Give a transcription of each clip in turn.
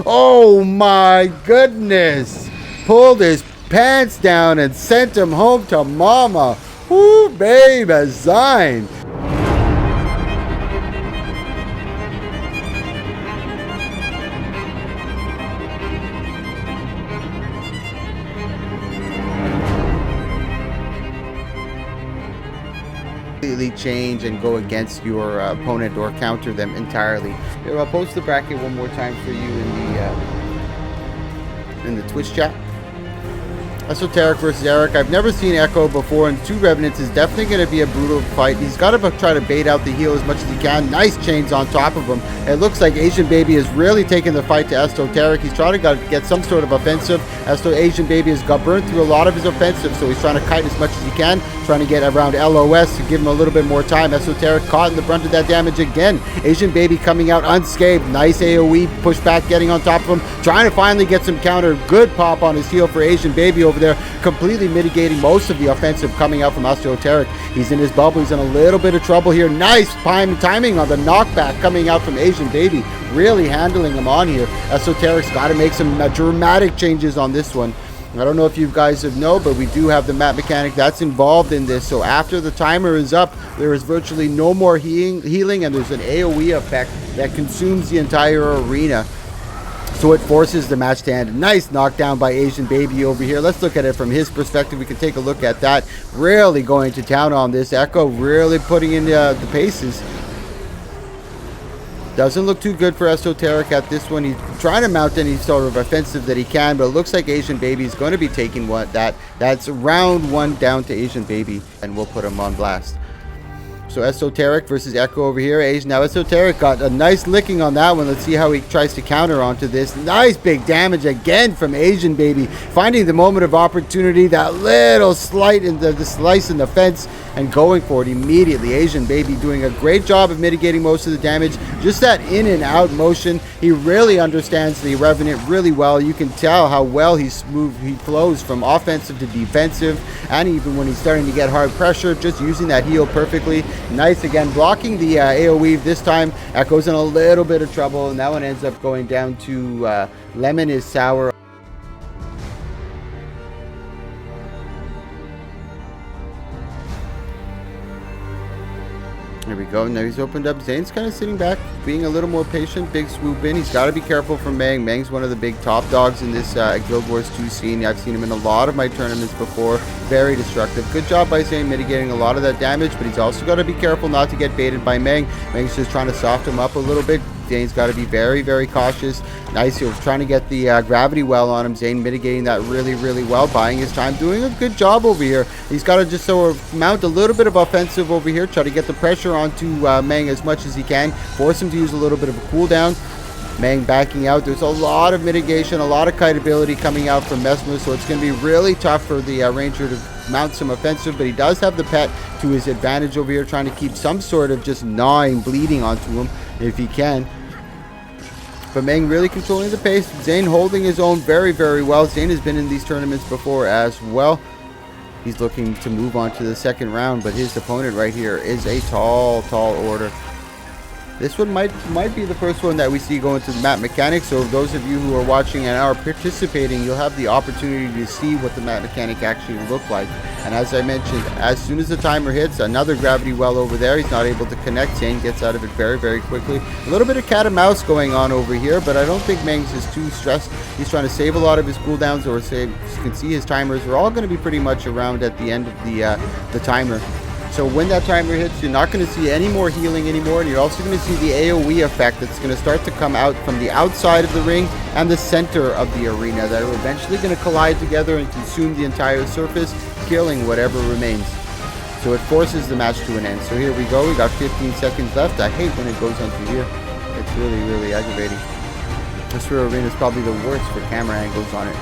Oh my goodness. Pulled his pants down and sent him home to mama. Woo, babe, a sign. Change and go against your opponent or counter them entirely. Here, I'll post the bracket one more time for you in the Twitch chat. Esoteric versus Eric. I've never seen Echo before, and two Revenants is definitely going to be a brutal fight. He's got to try to bait out the heel as much as he can. Nice chains on top of him. It looks like Asian Baby is really taking the fight to Esoteric. He's trying to get some sort of offensive. Asian Baby has got burned through a lot of his offensive, so he's trying to kite as much as he can, trying to get around LOS to give him a little bit more time. Esoteric caught in the brunt of that damage again. Asian Baby coming out unscathed. Nice AoE pushback, getting on top of him, trying to finally get some counter. Good pop on his heel for Asian Baby over there, completely mitigating most of the offensive coming out from Esoteric. He's in his bubble. He's in a little bit of trouble here. Nice timing on the knockback coming out from Asian Baby, really handling him on here. Esoteric's got to make some dramatic changes on this one. I don't know if you guys know, but we do have the map mechanic that's involved in this. So after the timer is up, there is virtually no more healing, and there's an AoE effect that consumes the entire arena. So it forces the match to end. Nice knockdown by Asian Baby over here. Let's look at it from his perspective. We can take a look at that. Really going to town on this. Echo really putting in the paces. Doesn't look too good for Esoteric at this one. He's trying to mount any sort of offensive that he can, but it looks like Asian Baby is going to be taking that's round one down to Asian Baby, and we'll put him on blast. So Esoteric versus Echo over here. Now Esoteric got a nice licking on that one. Let's see how he tries to counter onto this. Nice big damage again from Asian Baby, finding the moment of opportunity, that little slight in the slice in the fence, and going for it immediately. Asian Baby doing a great job of mitigating most of the damage. Just that in and out motion. He really understands the Revenant really well. You can tell how well he flows from offensive to defensive, and even when he's starting to get hard pressure, just using that heel perfectly. Nice again, blocking the AoE this time. Echo's in a little bit of trouble, and that one ends up going down to Lemon is sour. There we go. Now he's opened up. Zane's kind of sitting back, being a little more patient. Big swoop in. He's got to be careful from Mang. Mang's one of the big top dogs in this Guild Wars 2 scene. I've seen him in a lot of my tournaments before. Very destructive. Good job by Zane mitigating a lot of that damage, but he's also got to be careful not to get baited by Mang. Mang's just trying to soften him up a little bit. Zane's got to be very, very cautious. Nice. He was trying to get the gravity well on him. Zane mitigating that really, really well, buying his time, doing a good job over here. He's got to just sort of mount a little bit of offensive over here, try to get the pressure onto Mang as much as he can, force him to use a little bit of a cooldown. Mang backing out. There's a lot of mitigation, a lot of kite ability coming out from Mesmer, so it's going to be really tough for the Ranger to mount some offensive, but he does have the pet to his advantage over here, trying to keep some sort of just gnawing, bleeding onto him if he can. But Mang really controlling the pace. Zane holding his own very, very well. Zane has been in these tournaments before as well. He's looking to move on to the second round, but his opponent right here is a tall, tall order. This one might be the first one that we see going to the map mechanics. So those of you who are watching and are participating, you'll have the opportunity to see what the map mechanic actually look like. And as I mentioned, as soon as the timer hits, another gravity well over there. He's not able to connect. Zane gets out of it very, very quickly. A little bit of cat and mouse going on over here, but I don't think Mangs is too stressed. He's trying to save a lot of his cooldowns, or save. You can see his timers are all going to be pretty much around at the end of the timer. So when that timer hits, you're not going to see any more healing anymore, and you're also going to see the AoE effect that's going to start to come out from the outside of the ring and the center of the arena that are eventually going to collide together and consume the entire surface, killing whatever remains. So it forces the match to an end. So here we go. We got 15 seconds left. I hate when it goes on through here. It's really, really aggravating. This arena is probably the worst for camera angles on it.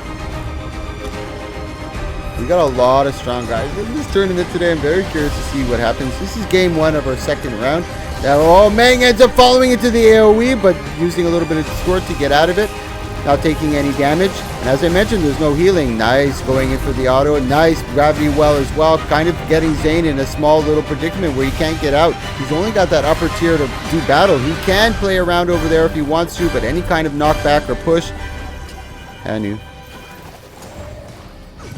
We got a lot of strong guys in this tournament today. I'm very curious to see what happens. This is game one of our second round. Now, Mang ends up following into the AoE, but using a little bit of distort to get out of it. not taking any damage. And as I mentioned, there's no healing. Nice, going in for the auto. Nice gravity well as well, kind of getting Zayn in a small little predicament where he can't get out. He's only got that upper tier to do battle. He can play around over there if he wants to, but any kind of knockback or push, Hanu.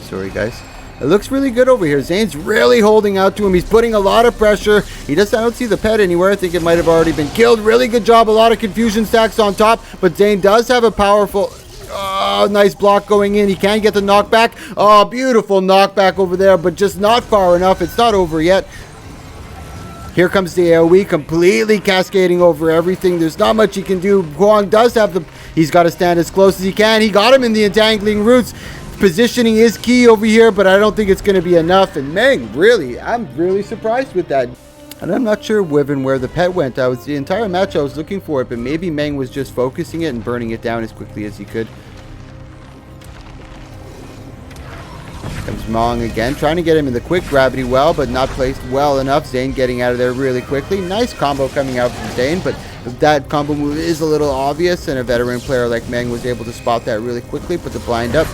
Sorry guys. It looks really good over here. Zayn's really holding out to him. He's putting a lot of pressure. I don't see the pet anywhere. I think it might have already been killed. Really good job. A lot of confusion stacks on top, but Zayn does have a powerful... Oh, nice block going in. He can get the knockback. Oh, beautiful knockback over there, but just not far enough. It's not over yet. Here comes the AoE, completely cascading over everything. There's not much he can do. Hwang does have the... He's got to stand as close as he can. He got him in the entangling roots. Positioning is key over here, but I don't think it's going to be enough. And Meng, really, I'm really surprised with that. And I'm not sure, Wyvern, where the pet went. The entire match I was looking for it, but maybe Meng was just focusing it and burning it down as quickly as he could. Comes Hmong again, trying to get him in the quick gravity well, but not placed well enough. Zayn getting out of there really quickly. Nice combo coming out from Zayn, but that combo move is a little obvious, and a veteran player like Meng was able to spot that really quickly, put the blind up.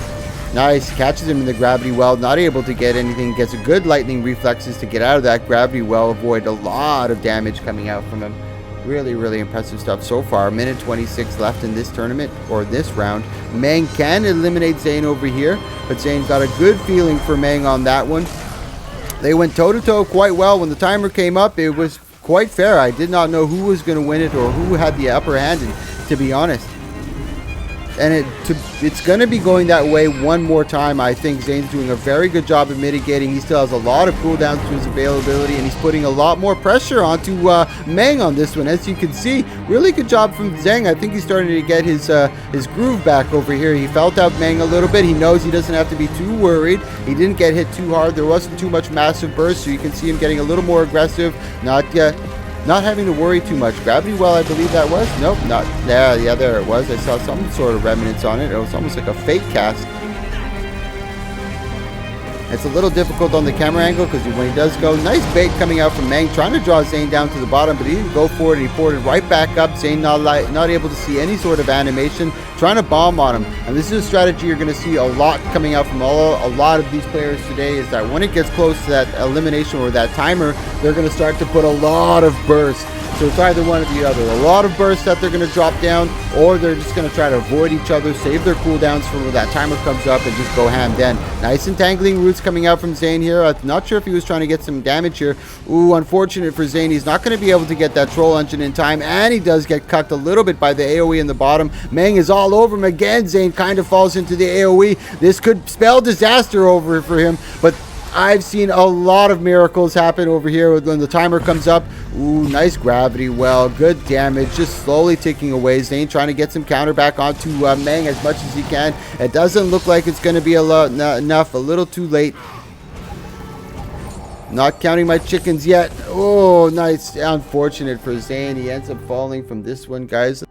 Nice, catches him in the gravity well, not able to get anything, gets a good lightning reflexes to get out of that gravity well, avoid a lot of damage coming out from him. Really, really impressive stuff so far. Minute 26 left in this tournament, or this round. Meng can eliminate Zayn over here, but Zayn got a good feeling for Meng on that one. They went toe-to-toe quite well. When the timer came up, it was quite fair. I did not know who was going to win it or who had the upper hand, to be honest. And it's going to be going that way one more time. I think Zayn's doing a very good job of mitigating. He still has a lot of cooldowns to his availability, and he's putting a lot more pressure onto Meng on this one. As you can see, really good job from Zheng. I think he's starting to get his groove back over here. He felt out Meng a little bit. He knows he doesn't have to be too worried. He didn't get hit too hard. There wasn't too much massive burst, so you can see him getting a little more aggressive. Not having to worry too much. Gravity well, I believe that was. Nope, not there. Yeah, there it was. I saw some sort of remnants on it. It was almost like a fake cast. It's a little difficult on the camera angle because when he does go, nice bait coming out from Meng, trying to draw Zayn down to the bottom, but he didn't go for it. He poured it right back up. Zayn not able to see any sort of animation, trying to bomb on him. And this is a strategy you're going to see a lot coming out from a lot of these players today, is that when it gets close to that elimination or that timer, they're going to start to put a lot of burst. So it's either one or the other. A lot of bursts that they're going to drop down, or they're just going to try to avoid each other, save their cooldowns for when that timer comes up, and just go ham then. Nice entangling roots coming out from Zayn here. I'm not sure if he was trying to get some damage here. Ooh, unfortunate for Zayn. He's not going to be able to get that troll engine in time, and he does get cucked a little bit by the AoE in the bottom. Meng is all over him again. Zayn kind of falls into the AoE. This could spell disaster over for him, but I've seen a lot of miracles happen over here when the timer comes up. Ooh, nice gravity well, good damage, just slowly ticking away. Zayn trying to get some counter back onto Meng as much as he can. It doesn't look like it's going to be enough, a little too late. Not counting my chickens yet. Oh, nice. Unfortunate for Zayn. He ends up falling from this one, guys.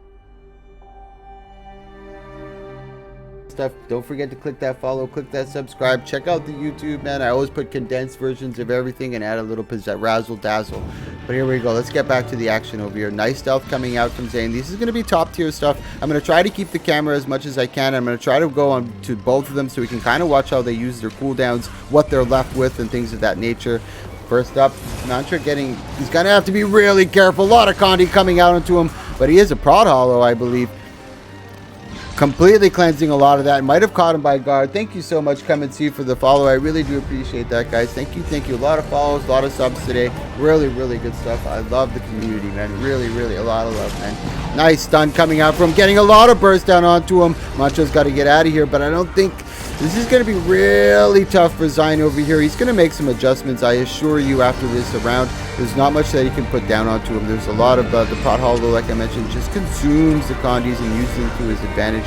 Don't forget to click that follow, click that subscribe, check out the YouTube, man. I always put condensed versions of everything and add a little razzle dazzle. But here we go, let's get back to the action over here. Nice stealth coming out from Zayn. This is going to be top tier stuff. I'm going to try to keep the camera as much as I can. I'm going to try to go on to both of them so we can kind of watch how they use their cooldowns, what they're left with, and things of that nature. First up, Mantra he's going to have to be really careful. A lot of Condi coming out into him, but he is a prod hollow, I believe. Completely cleansing a lot of that. Might have caught him by guard. Thank you so much, Come and See, for the follow. I really do appreciate that, guys. Thank you, thank you. A lot of follows, a lot of subs today. Really, really good stuff. I love the community, man. Really, really a lot of love, man. Nice stun coming out from getting a lot of burst down onto him. Mantra's got to get out of here, but I don't think this is going to be really tough for Zayn over here. He's going to make some adjustments, I assure you, after this round. There's not much that he can put down onto him. There's a lot of the prod hollow, like I mentioned, just consumes the Condis and uses them to his advantage.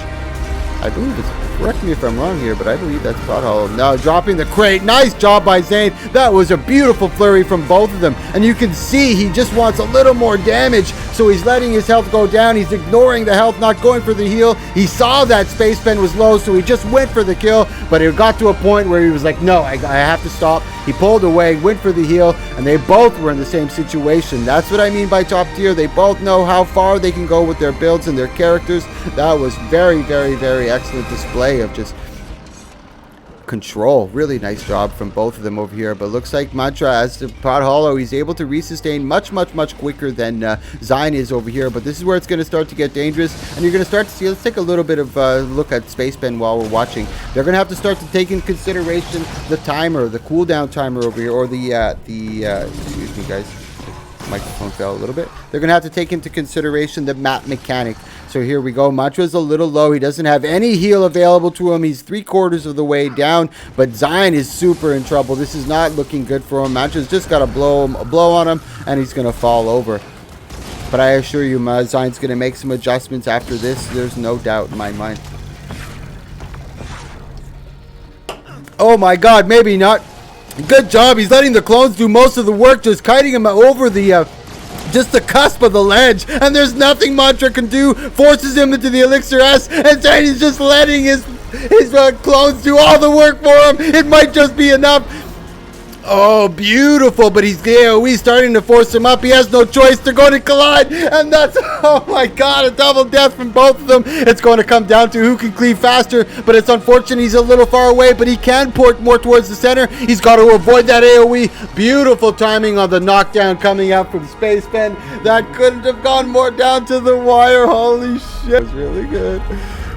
I believe it's, correct me if I'm wrong here, but I believe that's prod hollow. Now dropping the crate. Nice job by Zayn. That was a beautiful flurry from both of them. And you can see he just wants a little more damage. so he's letting his health go down. He's ignoring the health, not going for the heal. He saw that Space Pen was low, so he just went for the kill, but it got to a point where he was like, no, I have to stop. He pulled away, went for the heal, and they both were in the same situation. That's what I mean by top tier. They both know how far they can go with their builds and their characters. That was very, very, very excellent display of just control. Really nice job from both of them over here. But looks like Mantra, as the Pot Hollow, he's able to resustain much quicker than Zion is over here. But this is where it's going to start to get dangerous, and you're going to start to see. Let's take a little bit of look at Space Pen while we're watching. They're going to have to start to take in consideration the timer, the cooldown timer over here, or the excuse me guys, microphone fell a little bit. They're going to have to take into consideration the map mechanic. So here we go. Mantra's a little low. He doesn't have any heal available to him. He's 3/4 of the way down, but Zion is super in trouble. This is not looking good for him. Mantra's just got a blow on him, and he's going to fall over. But I assure you, Zion's going to make some adjustments after this. There's no doubt in my mind. Oh my god, maybe not. Good job. He's letting the clones do most of the work, just kiting him over the just the cusp of the ledge, and there's nothing Mantra can do. Forces him into the Elixir S, and then he's just letting his clones do all the work for him. It might just be enough. Oh, beautiful, but he's AoE starting to force him up. He has no choice. They're going to collide, and that's, oh my god, a double death from both of them. It's going to come down to who can cleave faster, but it's unfortunate he's a little far away, but he can port more towards the center. He's got to avoid that AoE. Beautiful timing on the knockdown coming out from Space Pen. That couldn't have gone more down to the wire. Holy shit, that was really good.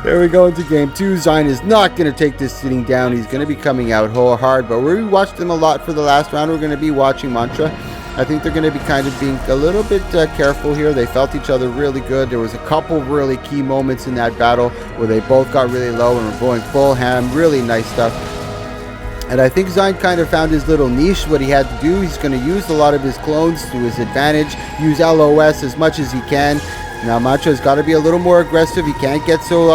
There we go into game 2. Zion is not going to take this sitting down. He's going to be coming out hard, but we watched him a lot for the last round. We're going to be watching Mantra. I think they're going to be kind of being a little bit careful here. They felt each other really good. There was a couple really key moments in that battle where they both got really low and were going full ham. Really nice stuff. And I think Zion kind of found his little niche, what he had to do. He's going to use a lot of his clones to his advantage, use LOS as much as he can. Now Mantra's got to be a little more aggressive. He can't get so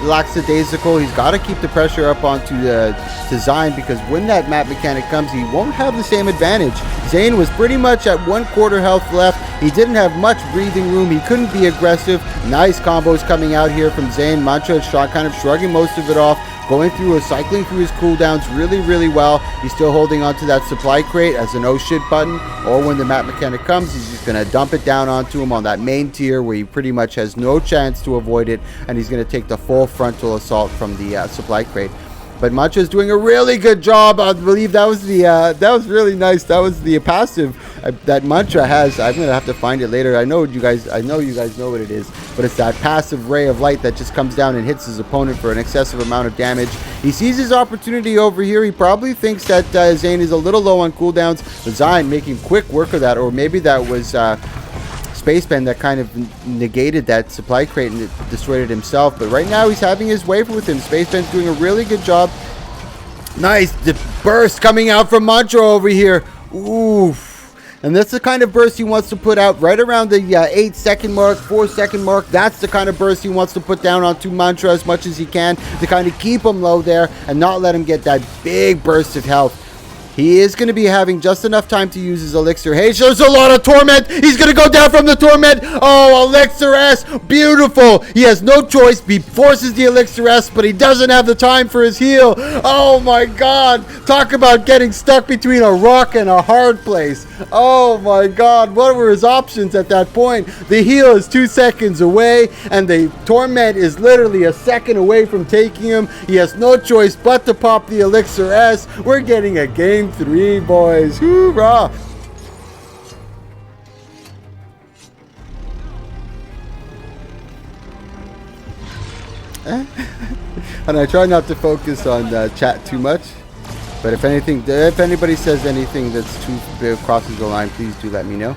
lackadaisical. He's got to keep the pressure up onto to Zion, because when that map mechanic comes, he won't have the same advantage. Zane was pretty much at 1/4 health left. He didn't have much breathing room. He couldn't be aggressive. Nice combos coming out here from Zane. Mantra kind of shrugging most of it off, going through or cycling through his cooldowns really well. He's still holding on to that supply crate as an oh shit button, or when the map mechanic comes, he's just going to dump it down onto him on that main tier where he pretty much has no chance to avoid it, and he's going to take the full frontal assault from the supply crate. But Mantra is doing a really good job. I believe that was the that was really nice. That was the passive that Mantra has. I'm gonna have to find it later. I know you guys know what it is, but it's that passive ray of light that just comes down and hits his opponent for an excessive amount of damage. He sees his opportunity over here. He probably thinks that Zane is a little low on cooldowns, but Zion making quick work of that, or maybe that was Space Pen that kind of negated that supply crate and destroyed it himself. But right now he's having his way with him. Space Pen's doing a really good job. Nice burst coming out from Mantra over here. Oof. And that's the kind of burst he wants to put out right around the 8-second mark, 4-second mark. That's the kind of burst he wants to put down onto Mantra as much as he can to kind of keep him low there and not let him get that big burst of health. He is going to be having just enough time to use his Elixir. Hey, there's a lot of Torment. He's going to go down from the Torment. Oh, Elixir S. Beautiful. He has no choice. He forces the Elixir S, but he doesn't have the time for his heal. Oh, my God. Talk about getting stuck between a rock and a hard place. Oh, my God. What were his options at that point? The heal is 2 seconds away, and the Torment is literally a second away from taking him. He has no choice but to pop the Elixir S. We're getting a game 3, boys. Hoorah! And I try not to focus on chat too much, but if anybody says anything that's too big, crosses the line, please do let me know.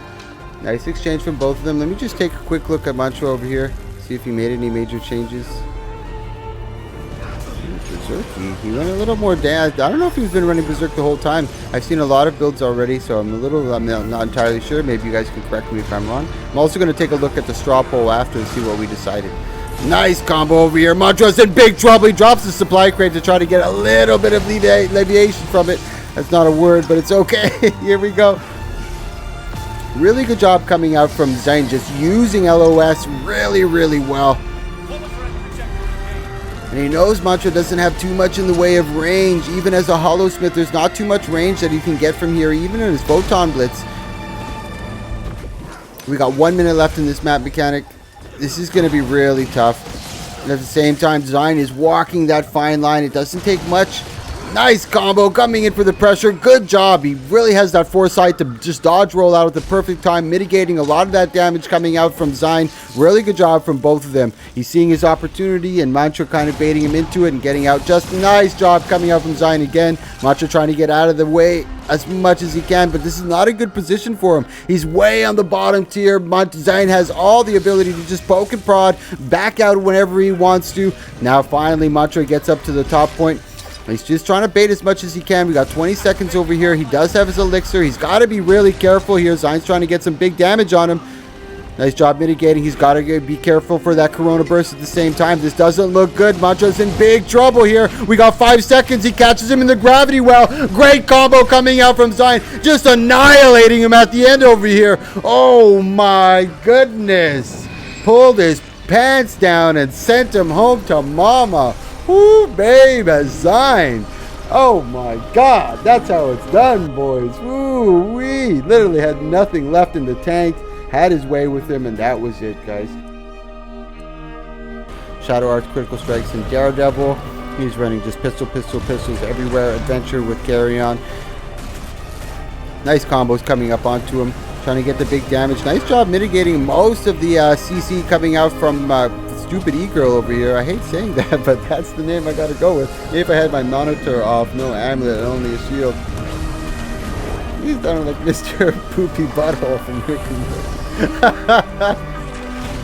Nice exchange from both of them. Let me just take a quick look at Mantra over here, see if he made any major changes. Berserk. He went a little more down. I don't know if he's been running Berserk the whole time. I've seen a lot of builds already, so I'm not entirely sure. Maybe you guys can correct me if I'm wrong. I'm also going to take a look at the straw poll after and see what we decided. Nice combo over here. Mantra's in big trouble. He drops the supply crate to try to get a little bit of alleviation from it. That's not a word, but it's okay. Here we go. Really good job coming out from Zayn, just using LOS really, really well. And he knows Mantra doesn't have too much in the way of range. Even as a Hollow Smith, there's not too much range that he can get from here, even in his Photon Blitz. We got 1 minute left in this map mechanic. This is going to be really tough. And at the same time, Zayn is walking that fine line. It doesn't take much. Nice combo coming in for the pressure. Good job. He really has that foresight to just dodge roll out at the perfect time, mitigating a lot of that damage coming out from Zayn. Really good job from both of them. He's seeing his opportunity and Mantra kind of baiting him into it and getting out. Just nice job coming out from Zayn again. Mantra trying to get out of the way as much as he can, but this is not a good position for him. He's way on the bottom tier. Zayn has all the ability to just poke and prod, back out whenever he wants to. Now finally Mantra gets up to the top point. He's just trying to bait as much as he can. We got 20 seconds over here. He does have his elixir. He's got to be really careful here. Zayn's trying to get some big damage on him. Nice job mitigating. He's got to be careful for that Corona Burst at the same time. This doesn't look good. Mantra's in big trouble here. We got 5 seconds. He catches him in the gravity well. Great combo coming out from Zayn. Just annihilating him at the end over here. Oh my goodness. Pulled his pants down and sent him home to mama. Woo, babe, Zayn. Oh my god, that's how it's done, boys. Woo, we literally had nothing left in the tank. Had his way with him, and that was it, guys. Shadow Arts, Critical Strikes, and Daredevil. He's running just pistols everywhere. Adventure with Carry On. Nice combos coming up onto him. Trying to get the big damage. Nice job mitigating most of the CC coming out from stupid E-Girl over here. I hate saying that, but that's the name I gotta go with. If I had my monitor off, no amulet, only a shield. He's done like Mr. Poopy Butthole from Rick and Morty.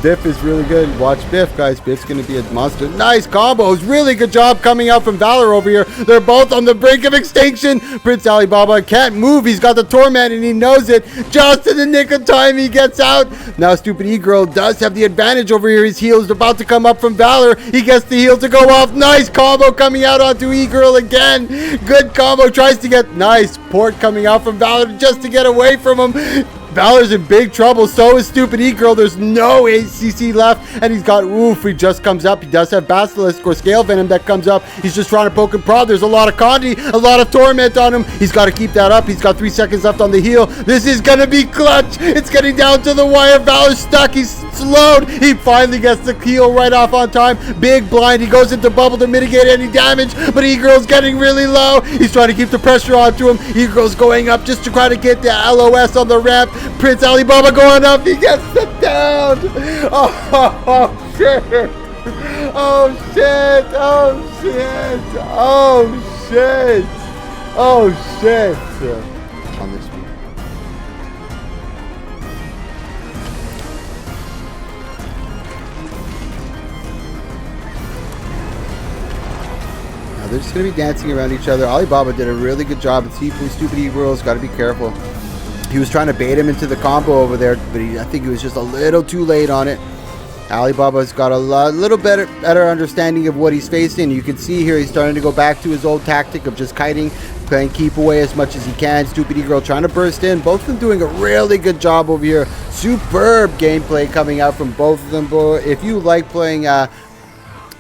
Biff is really good. Watch Biff, guys. Biff's going to be a monster. Nice combos. Really good job coming out from Valor over here. They're both on the brink of extinction. Prince Alibaba can't move. He's got the Torment and he knows it. Just in the nick of time, he gets out. Now, stupid E-Girl does have the advantage over here. His heal is about to come up from Valor. He gets the heal to go off. Nice combo coming out onto E-Girl again. Good combo. Tries to get nice port coming out from Valor just to get away from him. Valor's in big trouble. So is stupid E-Girl. There's no ACC left. And he's got oof. He just comes up. He does have Basilisk or Scale Venom that comes up. He's just trying to poke and prod. There's a lot of Condi, a lot of Torment on him. He's got to keep that up. He's got 3 seconds left on the heal. This is going to be clutch. It's getting down to the wire. Valor's stuck. He's slowed. He finally gets the heal right off on time. Big blind. He goes into bubble to mitigate any damage. But E-Girl's getting really low. He's trying to keep the pressure onto him. E-Girl's going up just to try to get the LOS on the ramp. Prince Alibaba going up. He gets it down. Oh, shit. Oh, shit. Oh, shit. Oh, shit. Oh, shit. On this one. Now they're just going to be dancing around each other. Alibaba did a really good job. It's stupid E-Girls. Got to be careful. He was trying to bait him into the combo over there, but I think he was just a little too late on it. Alibaba's got a little better understanding of what he's facing. You can see here he's starting to go back to his old tactic of just kiting, playing keep away as much as he can. Stupid E-Girl trying to burst in. Both of them doing a really good job over here. Superb gameplay coming out from both of them. If you like playing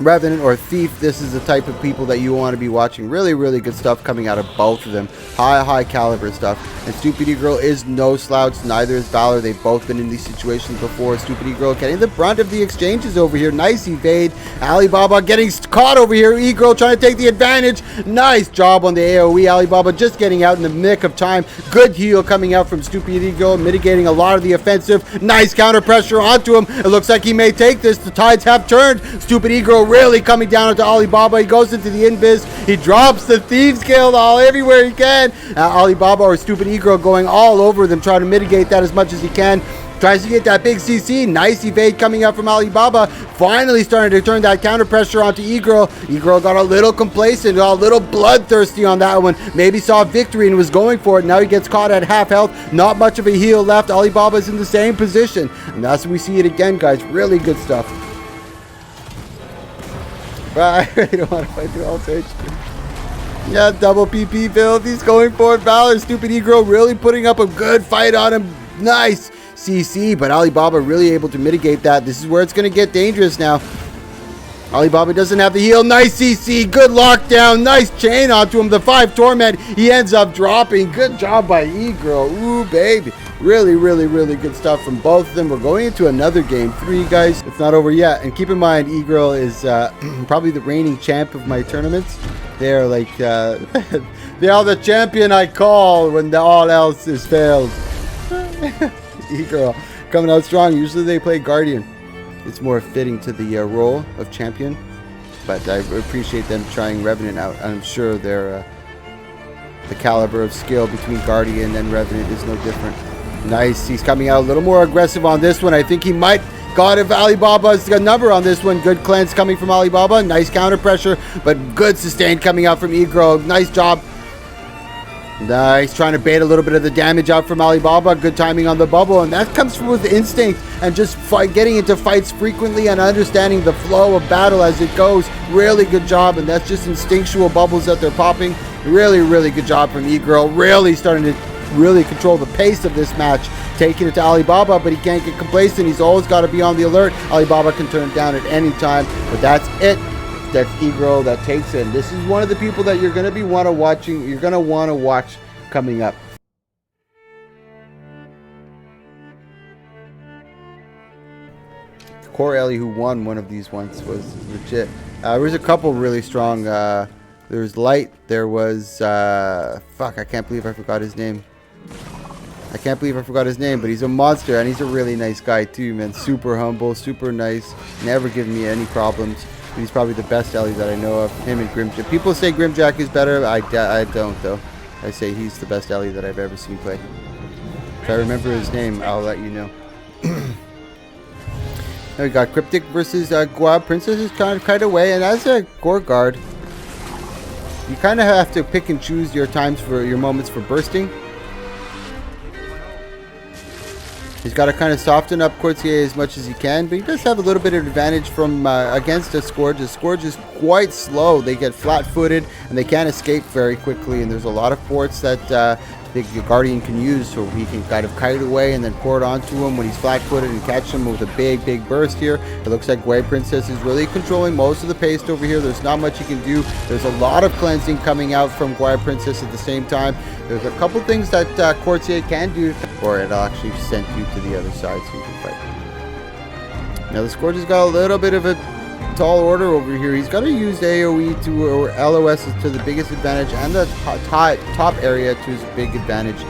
Revenant or Thief, this is the type of people that you want to be watching. Really, really good stuff coming out of both of them. High caliber stuff. And Stupid E-Girl is no slouch. Neither is Valor. They've both been in these situations before. Stupid E-Girl getting the brunt of the exchanges over here. Nice evade. Alibaba getting caught over here. E-Girl trying to take the advantage. Nice job on the AoE. Alibaba just getting out in the nick of time. Good heal coming out from Stupid E-Girl, mitigating a lot of the offensive. Nice counter pressure onto him. It looks like he may take this. The tides have turned. Stupid E-Girl really coming down into Alibaba. He goes into the invis. He drops the Thieves Guild all everywhere he can. Alibaba or Stupid E-Girl going all over them, trying to mitigate that as much as he can. Tries to get that big CC. Nice evade coming up from Alibaba. Finally starting to turn that counter pressure onto E-Girl. E-Girl got a little complacent, got a little bloodthirsty on that one. Maybe saw victory and was going for it. Now he gets caught at half health. Not much of a heal left. Alibaba's in the same position. And that's when we see it again, guys. Really good stuff. But I don't want to fight through all stage. Yeah, double PP build. He's going for it. Valor. Stupid E-Girl really putting up a good fight on him. Nice CC, but Alibaba really able to mitigate that. This is where it's going to get dangerous now. Alibaba doesn't have the heal. Nice CC. Good lockdown. Nice chain onto him. The 5 torment. He ends up dropping. Good job by E-Girl. Ooh, baby. Really, really, really good stuff from both of them. We're going into another game 3, guys. It's not over yet. And keep in mind, E-Girl is probably the reigning champ of my tournaments. They're like, they are the champion I call when all else is failed. E-Girl coming out strong. Usually they play Guardian. It's more fitting to the role of champion, but I appreciate them trying Revenant out. I'm sure they're the caliber of skill between Guardian and Revenant is no different. Nice. He's coming out a little more aggressive on this one. I think he might got if Alibaba's got a number on this one. Good cleanse coming from Alibaba. Nice counter pressure, but good sustain coming out from E-Girl. Nice job. Nice, trying to bait a little bit of the damage out from Alibaba. Good timing on the bubble, and that comes with instinct and just getting into fights frequently and understanding the flow of battle as it goes. Really good job, and that's just instinctual bubbles that they're popping. Really, really good job from E-Girl. Really starting to really control the pace of this match. Taking it to Alibaba, but he can't get complacent. He's always got to be on the alert. Alibaba can turn it down at any time, but that's it. That's E-Girl that takes it. And this is one of the people that you're going to be watching. You're going to want to watch coming up. Core Ellie, who won one of these once, was legit. There was a couple really strong. There was Light. There was fuck. I can't believe I forgot his name. But he's a monster, and he's a really nice guy too, man. Super humble, super nice. Never given me any problems. He's probably the best Ellie that I know of. Him and Grimjack. People say Grimjack is better. I don't, though. I say he's the best Ellie that I've ever seen play. If I remember his name, I'll let you know. Now we got Cryptic versus Guab. Princess is kind of way. And as a core guard, you kind of have to pick and choose your times for your moments for bursting. He's got to kind of soften up Courtier as much as he can, but he does have a little bit of advantage from against a Scourge. The Scourge is quite slow. They get flat-footed, and they can't escape very quickly, and there's a lot of ports that the Guardian can use, so he can kind of kite away and then pour it onto him when he's flat-footed and catch him with a big burst here. It looks like Guay Princess is really controlling most of the pace over here. There's not much he can do. There's a lot of cleansing coming out from Guay Princess at the same time. There's a couple things that Courtier can do, or it'll actually send you to the other side so you can fight. Now the Scourge has got a little bit of a tall order over here. He's got to use AoE to or LOS to the biggest advantage, and the top area to his big advantage.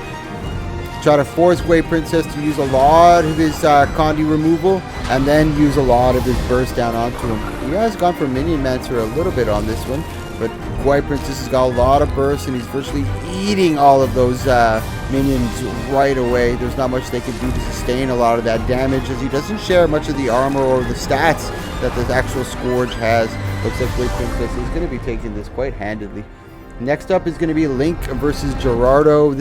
Try to force Guay Princess to use a lot of his Condi removal, and then use a lot of his burst down onto him. He has gone for Minion Mancer a little bit on this one, but Guay Princess has got a lot of bursts, and he's virtually eating all of those minions right away. There's not much they can do to sustain a lot of that damage, as he doesn't share much of the armor or the stats that the actual Scourge has. Looks like Guay Princess is going to be taking this quite handedly. Next up is going to be Link versus Gerardo.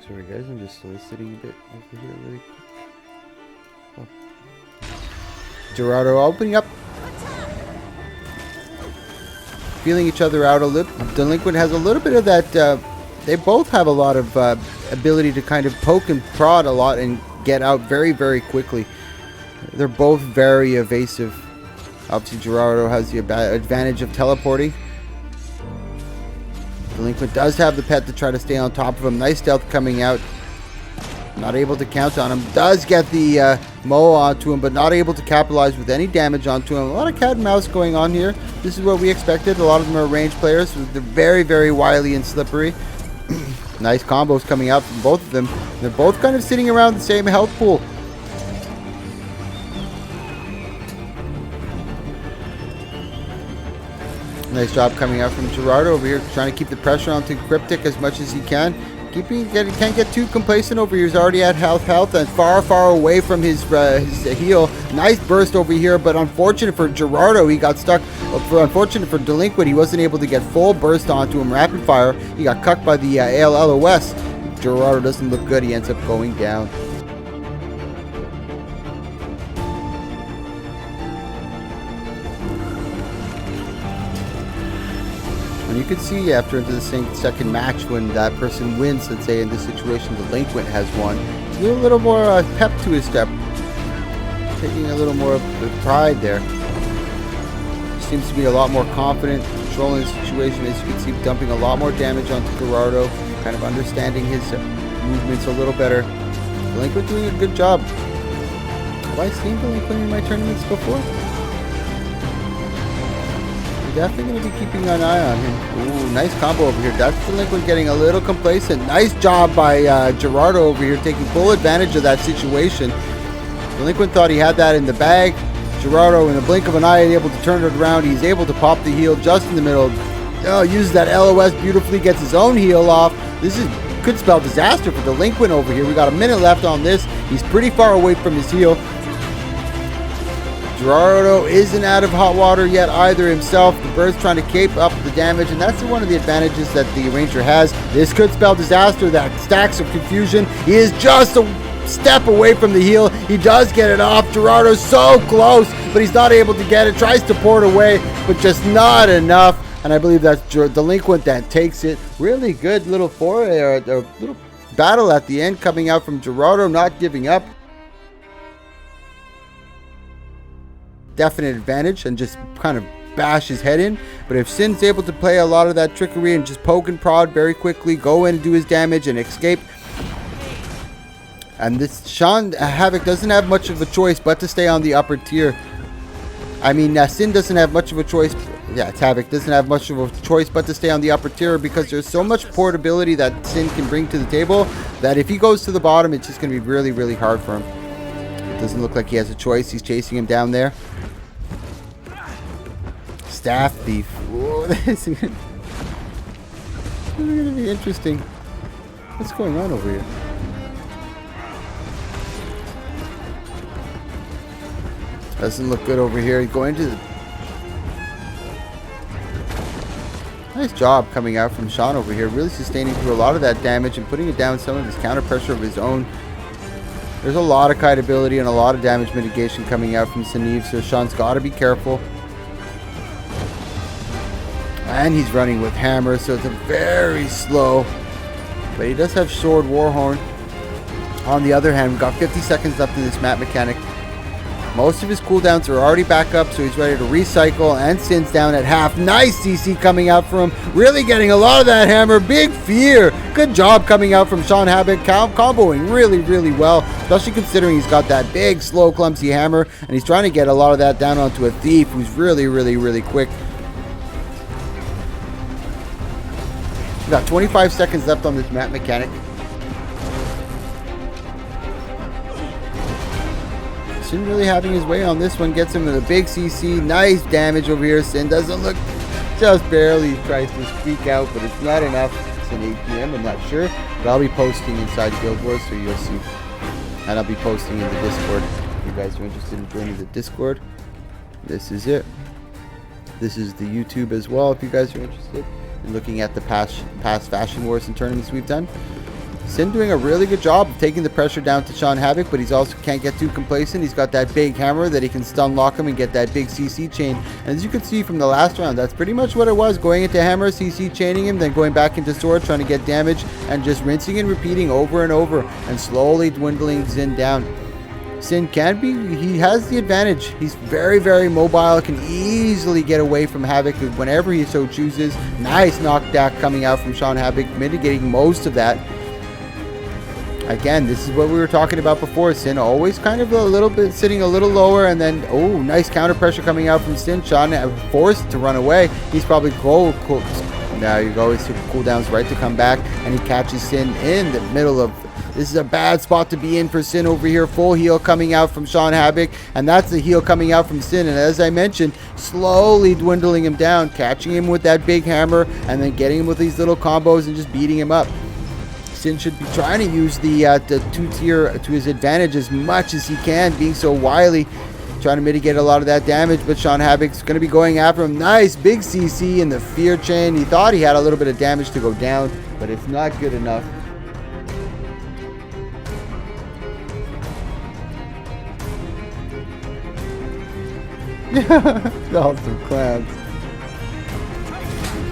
Sorry guys, I'm just soliciting a bit over here really quick. Gerardo opening up, feeling each other out a little. Delinquent has a little bit of that. They both have a lot of ability to kind of poke and prod a lot and get out very quickly. They're both very evasive. Obviously, Gerardo has the advantage of teleporting. Delinquent does have the pet to try to stay on top of him. Nice stealth coming out. Not able to count on him. Does get the Moa onto him, but not able to capitalize with any damage onto him. A lot of cat and mouse going on here. This is what we expected. A lot of them are range players. So they're very wily and slippery. Nice combos coming out from both of them. They're both kind of sitting around the same health pool. Nice job coming out from Gerardo over here, trying to keep the pressure onto Cryptic as much as he can. Can't get too complacent over here. He's already at health and far away from his heal. Nice burst over here, but unfortunate for Gerardo, he got stuck. Unfortunate for Delinquent, he wasn't able to get full burst onto him rapid fire. He got cucked by the LOS. Gerardo doesn't look good. He ends up going down. you can see after into the second match when that person wins, let's say in this situation Delinquent has won, a little more pep to his step, taking a little more pride there. Seems to be a lot more confident, controlling the situation. As you can see, dumping a lot more damage onto Gerardo, kind of understanding his movements a little better. Delinquent doing a good job. Have I seen Delinquent in my tournaments before? I'm definitely going to be keeping an eye on him. Ooh, nice combo over here. That's Delinquent getting a little complacent. Nice job by Gerardo over here, taking full advantage of that situation. Delinquent thought he had that in the bag. Gerardo, in the blink of an eye, able to turn it around. He's able to pop the heel just in the middle. Oh, uses that LOS beautifully, gets his own heel off. This could spell disaster for Delinquent over here. We got a minute left on this. He's pretty far away from his heel. Gerardo isn't out of hot water yet either himself. The Bird's trying to cape up the damage, and that's one of the advantages that the Ranger has. This could spell disaster. That stacks of confusion. He is just a step away from the heel. He does get it off. Gerardo's so close, but he's not able to get it. Tries to pour it away, but just not enough. And I believe that's Delinquent that takes it. Really good little foray, or a little battle at the end coming out from Gerardo, not giving up. Definite advantage, and just kind of bash his head in. But if Sin's able to play a lot of that trickery and just poke and prod very quickly, go in and do his damage and escape. And this Sean Havoc doesn't have much of a choice but to stay on the upper tier. I mean, Sin doesn't have much of a choice. Yeah, it's Havoc doesn't have much of a choice but to stay on the upper tier, because there's so much portability that Sin can bring to the table that if he goes to the bottom, it's just going to be really, really hard for him. It doesn't look like he has a choice. He's chasing him down there. Staff beef. Whoa, this is going to be interesting. What's going on over here? Doesn't look good over here. Going to the... Nice job coming out from Sean over here. Really sustaining through a lot of that damage and putting it down some of his counter pressure of his own. There's a lot of kite ability and a lot of damage mitigation coming out from Siniv, so Sean's got to be careful. And he's running with hammer, so it's a very slow. But he does have Sword Warhorn. On the other hand, we've got 50 seconds left in this map mechanic. Most of his cooldowns are already back up, so he's ready to recycle, and Sin's down at half. Nice CC coming out from him. Really getting a lot of that hammer. Big fear. Good job coming out from Sean Havoc. Comboing really, really well, especially considering he's got that big, slow, clumsy hammer, and he's trying to get a lot of that down onto a Thief who's really, really, really quick. We've got 25 seconds left on this map mechanic. Sin really having his way on this one. Gets him with a big CC. Nice damage over here. Sin doesn't look, just barely tries to squeak out, but it's not enough. It's an 8 PM. I'm not sure. But I'll be posting inside Guild Wars, so you'll see. And I'll be posting in the Discord. If you guys are interested in joining the Discord, this is it. This is the YouTube as well, if you guys are interested in looking at the past Fashion Wars and tournaments we've done. Sin doing a really good job of taking the pressure down to Sean Havoc, but he's also can't get too complacent. He's got that big hammer that he can stun lock him and get that big CC chain. And as you can see from the last round, that's pretty much what it was. Going into hammer, CC chaining him, then going back into sword, trying to get damage, and just rinsing and repeating over and over, and slowly dwindling Sin down. Sin can be, he has the advantage. He's very, very mobile, can easily get away from Havoc whenever he so chooses. Nice knockback coming out from Sean Havoc, mitigating most of that. Again, this is what we were talking about before. Sin always kind of a little bit sitting a little lower, and then, oh, nice counter pressure coming out from Sin. Sean forced to run away. He's probably cool. Now you go, his cooldowns right to come back, and he catches Sin in the middle of... This is a bad spot to be in for Sin over here. Full heal coming out from Sean Havoc, and that's the heal coming out from Sin. And as I mentioned, slowly dwindling him down, catching him with that big hammer, and then getting him with these little combos and just beating him up. Sin should be trying to use the 2-tier to his advantage as much as he can, being so wily, trying to mitigate a lot of that damage. But Sean Havoc's going to be going after him. Nice big CC in the fear chain. He thought he had a little bit of damage to go down, but it's not good enough. Awesome clowns.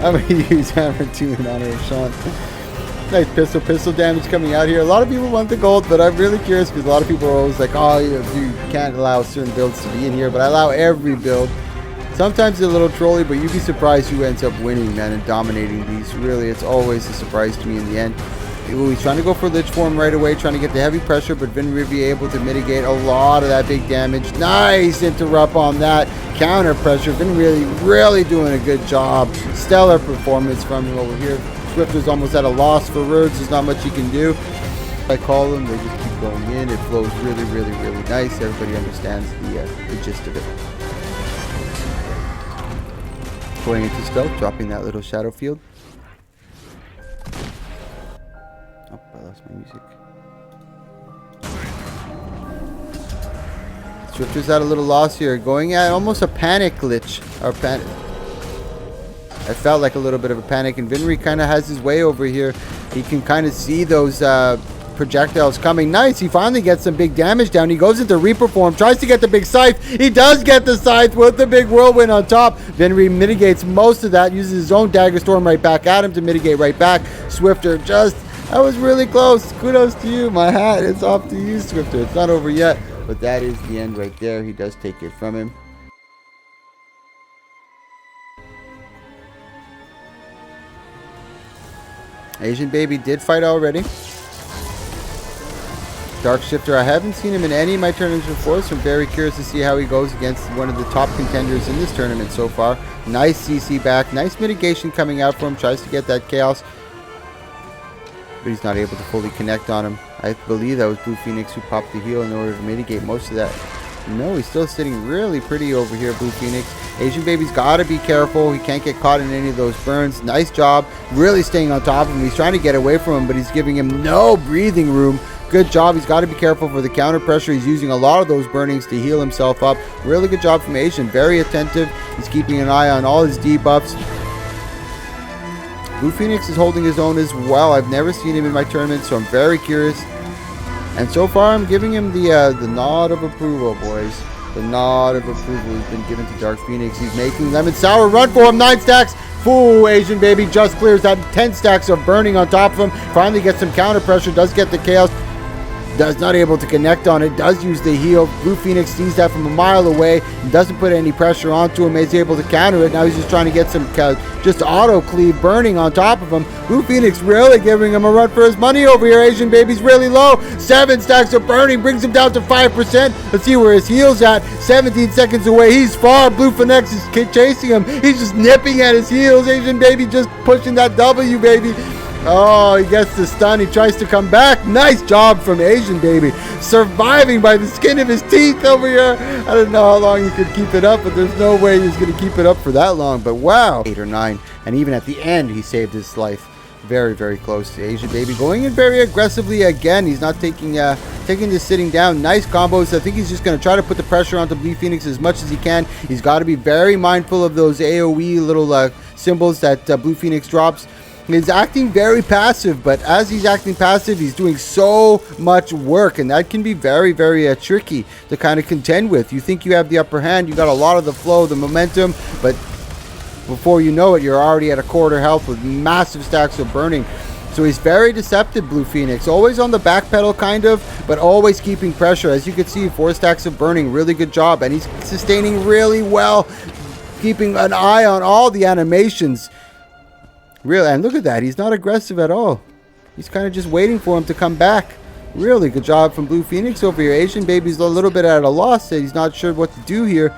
I'm going to use Hammer 2 in honor of Sean. Nice pistol damage coming out here. A lot of people want the gold, but I'm really curious because a lot of people are always like, oh, you can't allow certain builds to be in here, but I allow every build. Sometimes it's a little trolly, but you'd be surprised who ends up winning, man, and dominating these. Really, it's always a surprise to me in the end. Ooh, he's trying to go for Lich Form right away, trying to get the heavy pressure, but Vinry able to mitigate a lot of that big damage. Nice interrupt on that counter pressure. Vin really doing a good job. Stellar performance from him over here. Swifter's almost at a loss for words. There's not much you can do. I call them, they just keep going in. It flows really nice. Everybody understands the gist of it. Going into stealth, dropping that little shadow field. Oh, I lost my music. Swifter's at a little loss here. Going at almost a panic glitch. Or panic. I felt like a little bit of a panic, and Vinry kind of has his way over here. He can kind of see those projectiles coming. Nice. He finally gets some big damage down. He goes into Reaper form, tries to get the big scythe. He does get the scythe with the big whirlwind on top. Vinry mitigates most of that, uses his own dagger storm right back at him to mitigate right back. Swifter just, that was really close. Kudos to you. My hat, it's off to you, Swifter. It's not over yet, but that is the end right there. He does take it from him. Asian Baby did fight already. Dark Shifter, I haven't seen him in any of my tournaments before, so I'm very curious to see how he goes against one of the top contenders in this tournament so far. Nice CC back, nice mitigation coming out for him, tries to get that chaos, but he's not able to fully connect on him. I believe that was Blue Phoenix who popped the heal in order to mitigate most of that. No, he's still sitting really pretty over here, Blue Phoenix. Asian Baby's got to be careful. He can't get caught in any of those burns. Nice job. Really staying on top of him. He's trying to get away from him, but he's giving him no breathing room. Good job. He's got to be careful for the counter pressure. He's using a lot of those burnings to heal himself up. Really good job from Asian. Very attentive. He's keeping an eye on all his debuffs. Blue Phoenix is holding his own as well. I've never seen him in my tournament, so I'm very curious. And so far, I'm giving him the nod of approval, boys. The nod of approval has been given to Dark Phoenix. He's making Lemon Sour run for him. 9 stacks. Fool, Asian Baby just clears that. 10 stacks of burning on top of him. Finally gets some counter pressure. Does get the chaos. Does not able to connect on it. Does use the heal. Blue Phoenix sees that from a mile away and doesn't put any pressure onto him. He's able to counter it. Now he's just trying to get some just auto cleave burning on top of him. Blue Phoenix really giving him a run for his money over here. Asian Baby's really low. 7 stacks of burning brings him down to 5%. Let's see where his heal's at. 17 seconds away. He's far. Blue Phoenix is chasing him. He's just nipping at his heels. Asian Baby just pushing that W, baby. Oh, he gets the stun. He tries to come back. Nice job from Asian Baby. Surviving by the skin of his teeth over here. I don't know how long he could keep it up, but there's no way he's going to keep it up for that long. But wow. 8 or 9. And even at the end, he saved his life. Very close to Asian Baby. Going in very aggressively again. He's not taking this sitting down. Nice combos. I think he's just going to try to put the pressure onto Blue Phoenix as much as he can. He's got to be very mindful of those AoE little symbols that Blue Phoenix drops. He's acting very passive, but as he's acting passive, he's doing so much work, and that can be very tricky to kind of contend with. You think you have the upper hand, you got a lot of the flow, the momentum, but before you know it, you're already at a quarter health with massive stacks of burning. So he's very deceptive, Blue Phoenix. Always on the back pedal, kind of, but always keeping pressure. As you can see, 4 stacks of burning, really good job, and he's sustaining really well, keeping an eye on all the animations. Really, and look at that. He's not aggressive at all. He's kind of just waiting for him to come back. Really good job from Blue Phoenix over here. Asian Baby's a little bit at a loss. He's not sure what to do here.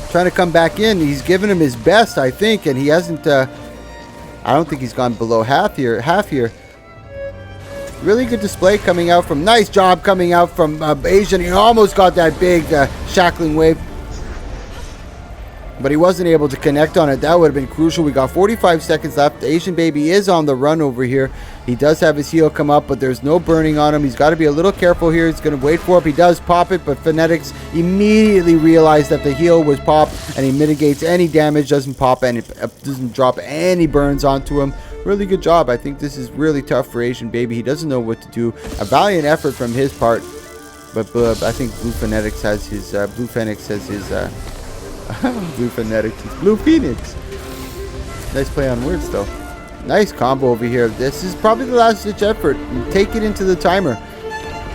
Trying to come back in. He's given him his best, I think, and he hasn't... I don't think he's gone below half here. Really good display coming out from... Nice job coming out from Asian. He almost got that big shackling wave, but he wasn't able to connect on it. That would have been crucial. We got 45 seconds left. The Asian Baby is on the run over here. He does have his heal come up, but there's no burning on him. He's got to be a little careful here. He's going to wait for it. He does pop it, but Phonetics immediately realized that the heal was popped, and he mitigates any damage, doesn't pop any, doesn't drop any burns onto him. Really good job. I think this is really tough for Asian Baby. He doesn't know what to do. A valiant effort from his part, but I think Blue Phonetics has his, Blue Phoenix has his, Blue Phonetics, Blue Phoenix. Nice play on words, though. Nice combo over here. This is probably the last-ditch effort. Take it into the timer.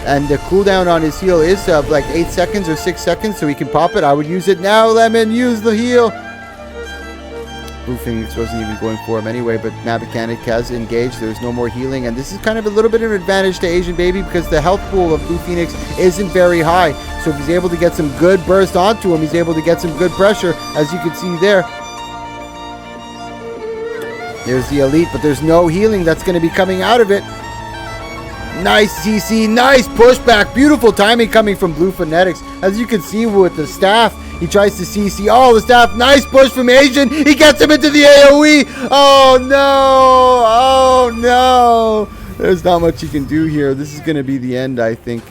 And the cooldown on his heal is like 8 seconds or 6 seconds, so he can pop it. I would use it now, Lemon. Use the heal. Blue Phoenix wasn't even going for him anyway, but Matt Mechanic has engaged. There's no more healing, and this is kind of a little bit of an advantage to Asian Baby because the health pool of Blue Phoenix isn't very high. So if he's able to get some good burst onto him, he's able to get some good pressure, as you can see there. There's the elite, but there's no healing that's going to be coming out of it. Nice CC, nice pushback. Beautiful timing coming from Blue Phonetics. As you can see with the staff, he tries to CC. Oh, the staff, nice push from Asian. He gets him into the AoE. Oh, no. Oh, no. There's not much he can do here. This is going to be the end, I think.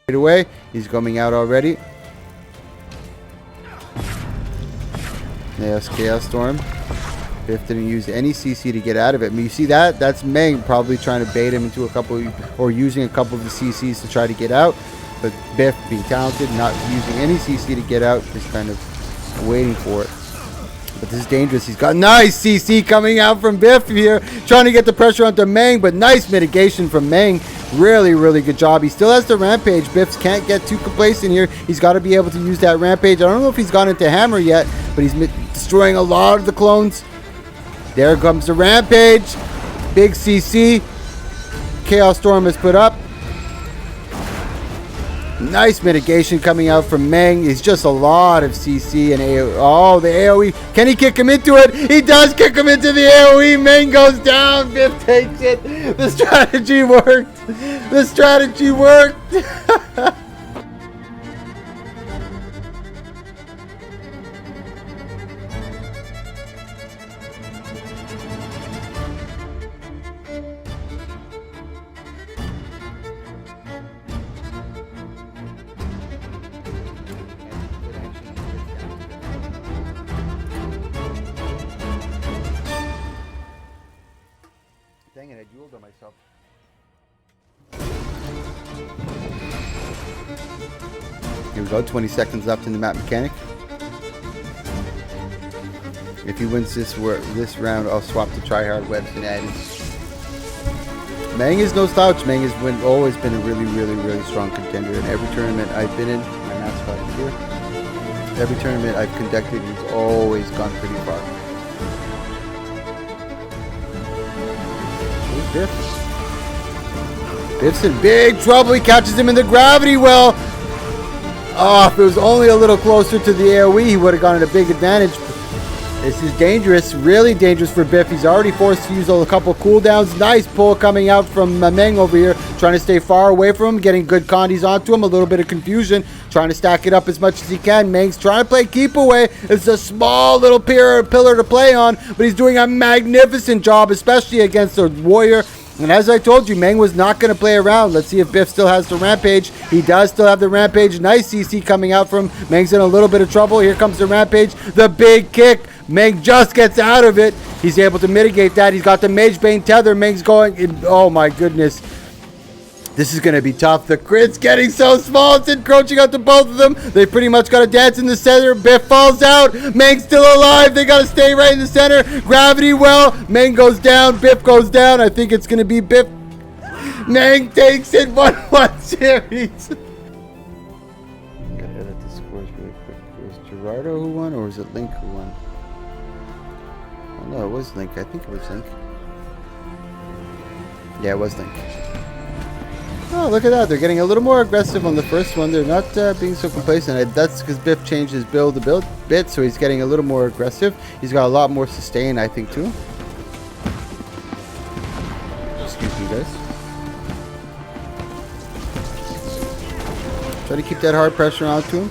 Away, he's coming out already. Yes, Chaos Storm. Biff didn't use any CC to get out of it. I mean, you see that? That's Meng probably trying to bait him into a couple, or using a couple of the CCs to try to get out. But Biff, being talented, not using any CC to get out, just kind of waiting for it. But this is dangerous. He's got nice CC coming out from Biff here, trying to get the pressure onto Meng, but nice mitigation from Meng. Really, really good job. He still has the Rampage. Biffs can't get too complacent here. He's got to be able to use that Rampage. I don't know if he's gone into Hammer yet, but he's destroying a lot of the clones. There comes the Rampage. Big CC. Chaos Storm is put up. Nice mitigation coming out from Meng. It's just a lot of CC and AoE. Oh, the AoE. Can he kick him into it? He does kick him into the AoE. Meng goes down. Biff takes it. The strategy worked. The strategy worked. Dang it, I dueled on myself. Here we go, 20 seconds left in the Matt Mechanic. If he wins this round, I'll swap to Tryhard Webs and Addies. Meng is no slouch. Meng has always been a really, really, really strong contender in every tournament I've been in. My mascot is here. Every tournament I've conducted, he's always gone pretty far. Biff. Biff's in big trouble. He catches him in the gravity well. Oh, if it was only a little closer to the AoE, he would have gotten a big advantage. This is dangerous, really dangerous for Biff. He's already forced to use a couple cooldowns. Nice pull coming out from Meng over here, trying to stay far away from him, getting good condies onto him. A little bit of confusion, trying to stack it up as much as he can. Meng's trying to play keep away. It's a small little pillar to play on, but he's doing a magnificent job, especially against a warrior. And as I told you, Meng was not going to play around. Let's see if Biff still has the Rampage. He does still have the Rampage. Nice CC coming out from Meng's in a little bit of trouble. Here comes the Rampage. The big kick. Meng just gets out of it. He's able to mitigate that. He's got the Mage Bane tether. Meng's going in. Oh my goodness. This is going to be tough. The crit's getting so small. It's encroaching onto both of them. They pretty much got to dance in the center. Biff falls out. Meng's still alive. They got to stay right in the center. Gravity well. Meng goes down. Biff goes down. I think it's going to be Biff. Meng takes it 1-1 series. Gotta edit the scores really quick. Was Gerardo who won, or was it Link who won? Oh, no, it was Link. I think it was Link. Yeah, it was Link. Oh, look at that. They're getting a little more aggressive on the first one. They're not being so complacent. That's because Biff changed his build a bit, so he's getting a little more aggressive. He's got a lot more sustain, I think, too. Excuse me, guys. Try to keep that hard pressure onto him.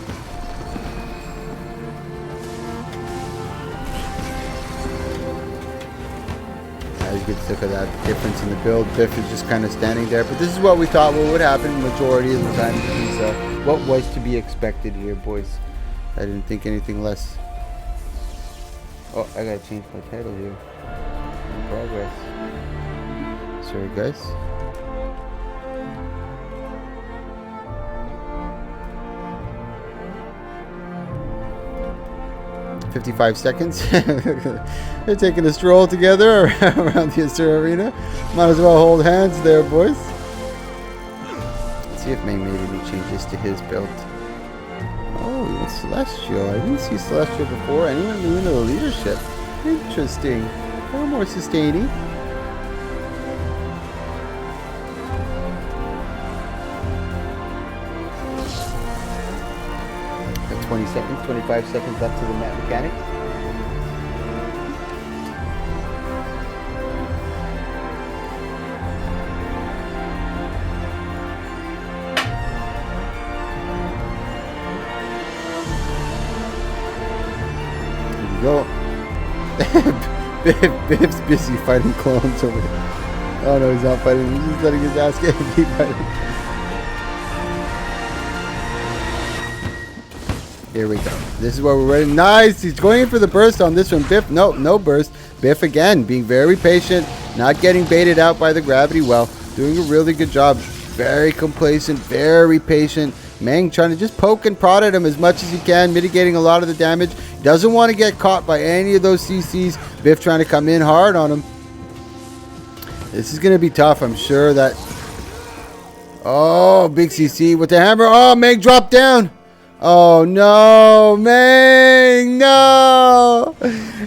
As you can Look at that difference in the build. Biff is just kind of standing there. But this is what we thought would happen majority of the time. This is what was to be expected here, boys. I didn't think anything less. Oh, I gotta change my title here. In progress. Sorry, guys. 55 seconds. They're taking a stroll together around the Azur Arena. Might as well hold hands there, boys. Let's see if Meng made any changes to his build. Oh, he went Celestial. I didn't see Celestial before. Anyone new into the leadership? Interesting. Far more sustaining. 20 seconds, 25 seconds left to the map mechanic. Here we go. Biff's busy fighting clones over here. Oh no, he's not fighting. He's just letting his ass get beat by. Here we go. This is what we're ready. Nice. He's going in for the burst on this one. Biff, no burst. Biff again, being very patient, not getting baited out by the gravity well. Doing a really good job. Very complacent, very patient. Meng trying to just poke and prod at him as much as he can, mitigating a lot of the damage. Doesn't want to get caught by any of those CCs. Biff trying to come in hard on him. This is going to be tough. I'm sure that... Oh, big CC with the hammer. Oh, Meng dropped down. Oh no, Meng, no!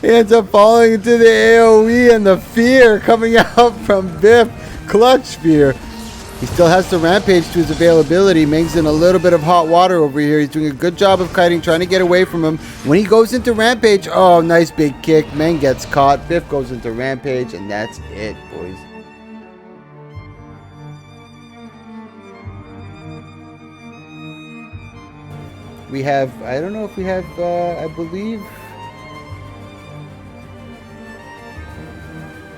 He ends up falling into the AoE and the fear coming out from Biff. Clutch fear. He still has to rampage to his availability. Meng's in a little bit of hot water over here. He's doing a good job of kiting, trying to get away from him. When he goes into rampage, oh, nice big kick. Meng gets caught. Biff goes into rampage, and that's it, boys. We have, I don't know if we have, I believe,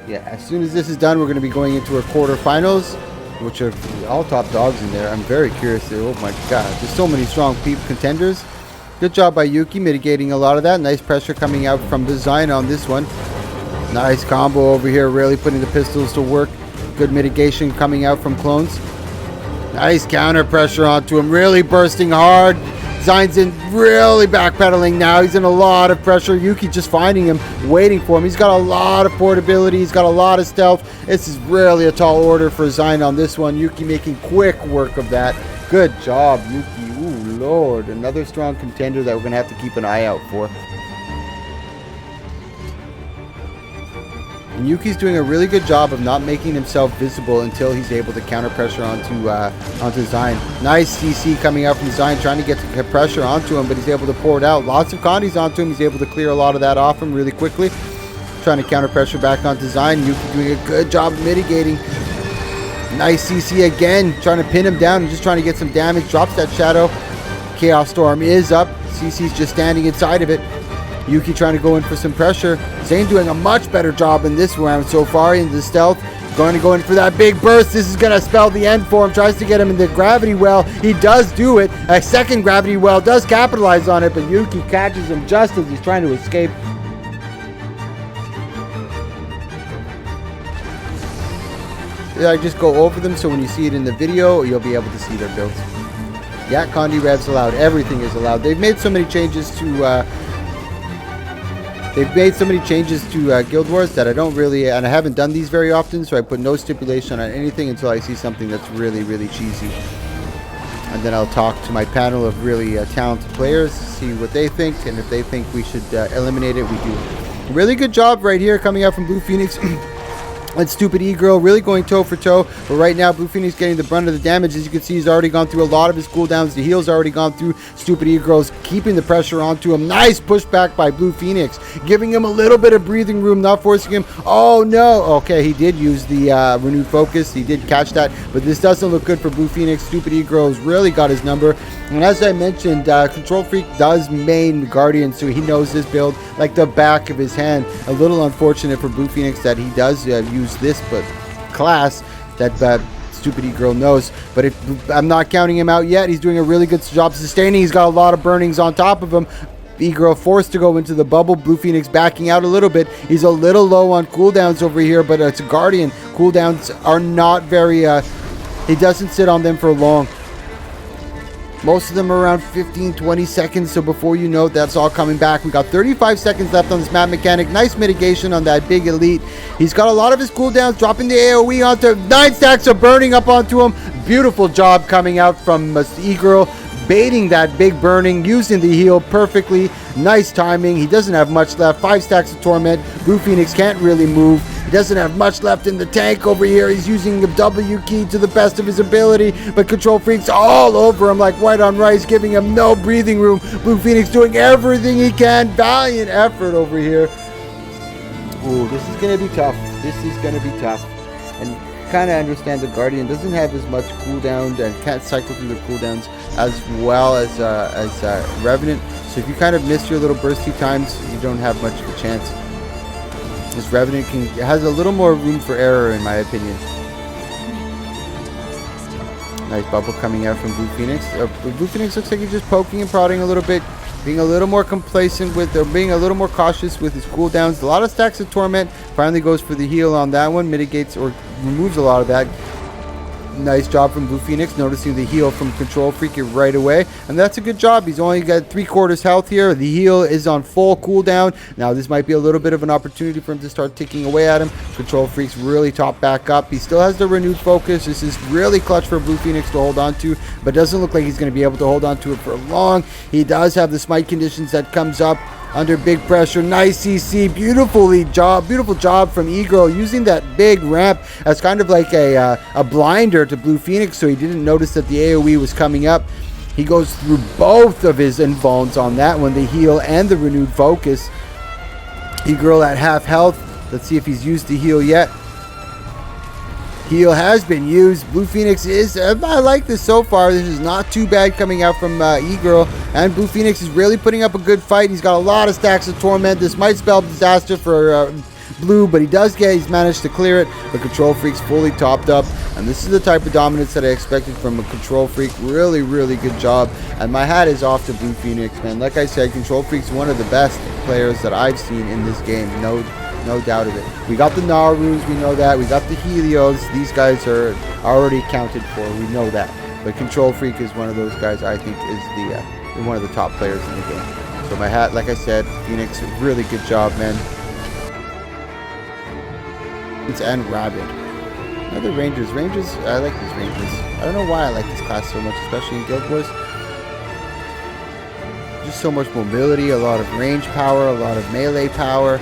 yeah, as soon as this is done, we're going to be going into our quarterfinals, which are all top dogs in there. I'm very curious. Oh my god, there's so many strong contenders. Good job by Yuki mitigating a lot of that. Nice pressure coming out from Design on this one. Nice combo over here, really putting the pistols to work. Good mitigation coming out from Clones. Nice counter pressure onto him, really bursting hard. Zion's in really backpedaling now. He's in a lot of pressure. Yuki just finding him, waiting for him. He's got a lot of portability. He's got a lot of stealth. This is really a tall order for Zion on this one. Yuki making quick work of that. Good job, Yuki. Ooh, Lord. Another strong contender that we're going to have to keep an eye out for. And Yuki's doing a really good job of not making himself visible until he's able to counter pressure onto Zion. Nice CC coming out from Zion, trying to get the pressure onto him, but he's able to pour it out. Lots of condies onto him. He's able to clear a lot of that off him really quickly. Trying to counter pressure back onto Zion. Yuki doing a good job of mitigating. Nice CC again, trying to pin him down and just trying to get some damage. Drops that shadow. Chaos Storm is up. CC's just standing inside of it. Yuki trying to go in for some pressure. Zane doing a much better job in this round so far into the stealth. Going to go in for that big burst. This is going to spell the end for him. Tries to get him in the gravity well. He does do it. A second gravity well does capitalize on it, but Yuki catches him just as he's trying to escape. I just go over them so when you see it in the video, you'll be able to see their builds. Yeah, Condi revs allowed. Everything is allowed. They've made so many changes to... Guild Wars that I don't really, and I haven't done these very often, so I put no stipulation on anything until I see something that's really, really cheesy. And then I'll talk to my panel of really talented players, see what they think, and if they think we should eliminate it, we do. Really good job right here coming out from Blue Phoenix. And Stupid E-Girl really going toe for toe. But right now, Blue Phoenix getting the brunt of the damage. As you can see, he's already gone through a lot of his cooldowns. The heal's already gone through. Stupid E-Girl's keeping the pressure onto him. Nice pushback by Blue Phoenix. Giving him a little bit of breathing room, not forcing him. Oh, no. Okay, he did use the renewed focus. He did catch that. But this doesn't look good for Blue Phoenix. Stupid E-Girl's really got his number. And as I mentioned, Control Freak does main Guardian, so he knows this build like the back of his hand. A little unfortunate for Blue Phoenix that he does use use this but class that stupid E-Girl knows. But I'm not counting him out yet. He's doing a really good job sustaining. He's got a lot of burnings on top of him. E-Girl forced to go into the bubble. Blue Phoenix backing out a little bit. He's a little low on cooldowns over here, but it's a Guardian. Cooldowns are not very, he doesn't sit on them for long. Most of them are around 15-20 seconds, so before you know it, that's all coming back. We got 35 seconds left on this map mechanic. Nice mitigation on that big elite. He's got a lot of his cooldowns, dropping the AoE onto 9 stacks of burning up onto him. Beautiful job coming out from E-Girl, baiting that big burning, using the heal perfectly. Nice timing. He doesn't have much left. 5 stacks of torment. Blue Phoenix can't really move. He doesn't have much left in the tank over here. He's using the W key to the best of his ability, but Control Freak's all over him like white on rice, giving him no breathing room. Blue Phoenix doing everything he can. Valiant effort over here. Ooh, this is going to be tough. This is going to be tough. And kind of understand the Guardian doesn't have as much cooldown and can't cycle through the cooldowns as well as Revenant. So if you kind of miss your little bursty times, you don't have much of a chance. This Revenant has a little more room for error, in my opinion. Nice bubble coming out from Blue Phoenix. Blue Phoenix looks like he's just poking and prodding a little bit, being a little more complacent with, or being a little more cautious with his cooldowns. A lot of stacks of Torment. Finally goes for the heal on that one. Mitigates or removes a lot of that. Nice job from Blue Phoenix, noticing the heal from Control Freak right away. And that's a good job. He's only got 3/4 health here. The heal is on full cooldown. Now this might be a little bit of an opportunity for him to start ticking away at him. Control Freak's really topped back up. He still has the renewed focus. This is really clutch for Blue Phoenix to hold on to, but doesn't look like he's going to be able to hold on to it for long. He does have the smite conditions that comes up under big pressure. Nice CC. Beautiful job from E-Girl, using that big ramp as kind of like a blinder to Blue Phoenix, so he didn't notice that the AoE was coming up. He goes through both of his invulns on that one, the heal and the renewed focus. E-Girl at half health. Let's see if he's used the heal yet. Heal has been used. Blue Phoenix is, I like this so far. This is not too bad coming out from E-Girl. And Blue Phoenix is really putting up a good fight. He's got a lot of stacks of Torment. This might spell disaster for Blue, but he's managed to clear it. But Control Freak's fully topped up. And this is the type of dominance that I expected from a Control Freak. Really, really good job. And my hat is off to Blue Phoenix, man. Like I said, Control Freak's one of the best players that I've seen in this game. No doubt of it. We got the Narus, we know that. We got the Helios. These guys are already accounted for. We know that. But Control Freak is one of those guys I think is the one of the top players in the game. So my hat, like I said, Phoenix, really good job, man. And Rabbit. Other Rangers. I like these Rangers. I don't know why I like this class so much, especially in Guild Wars. Just so much mobility, a lot of range power, a lot of melee power.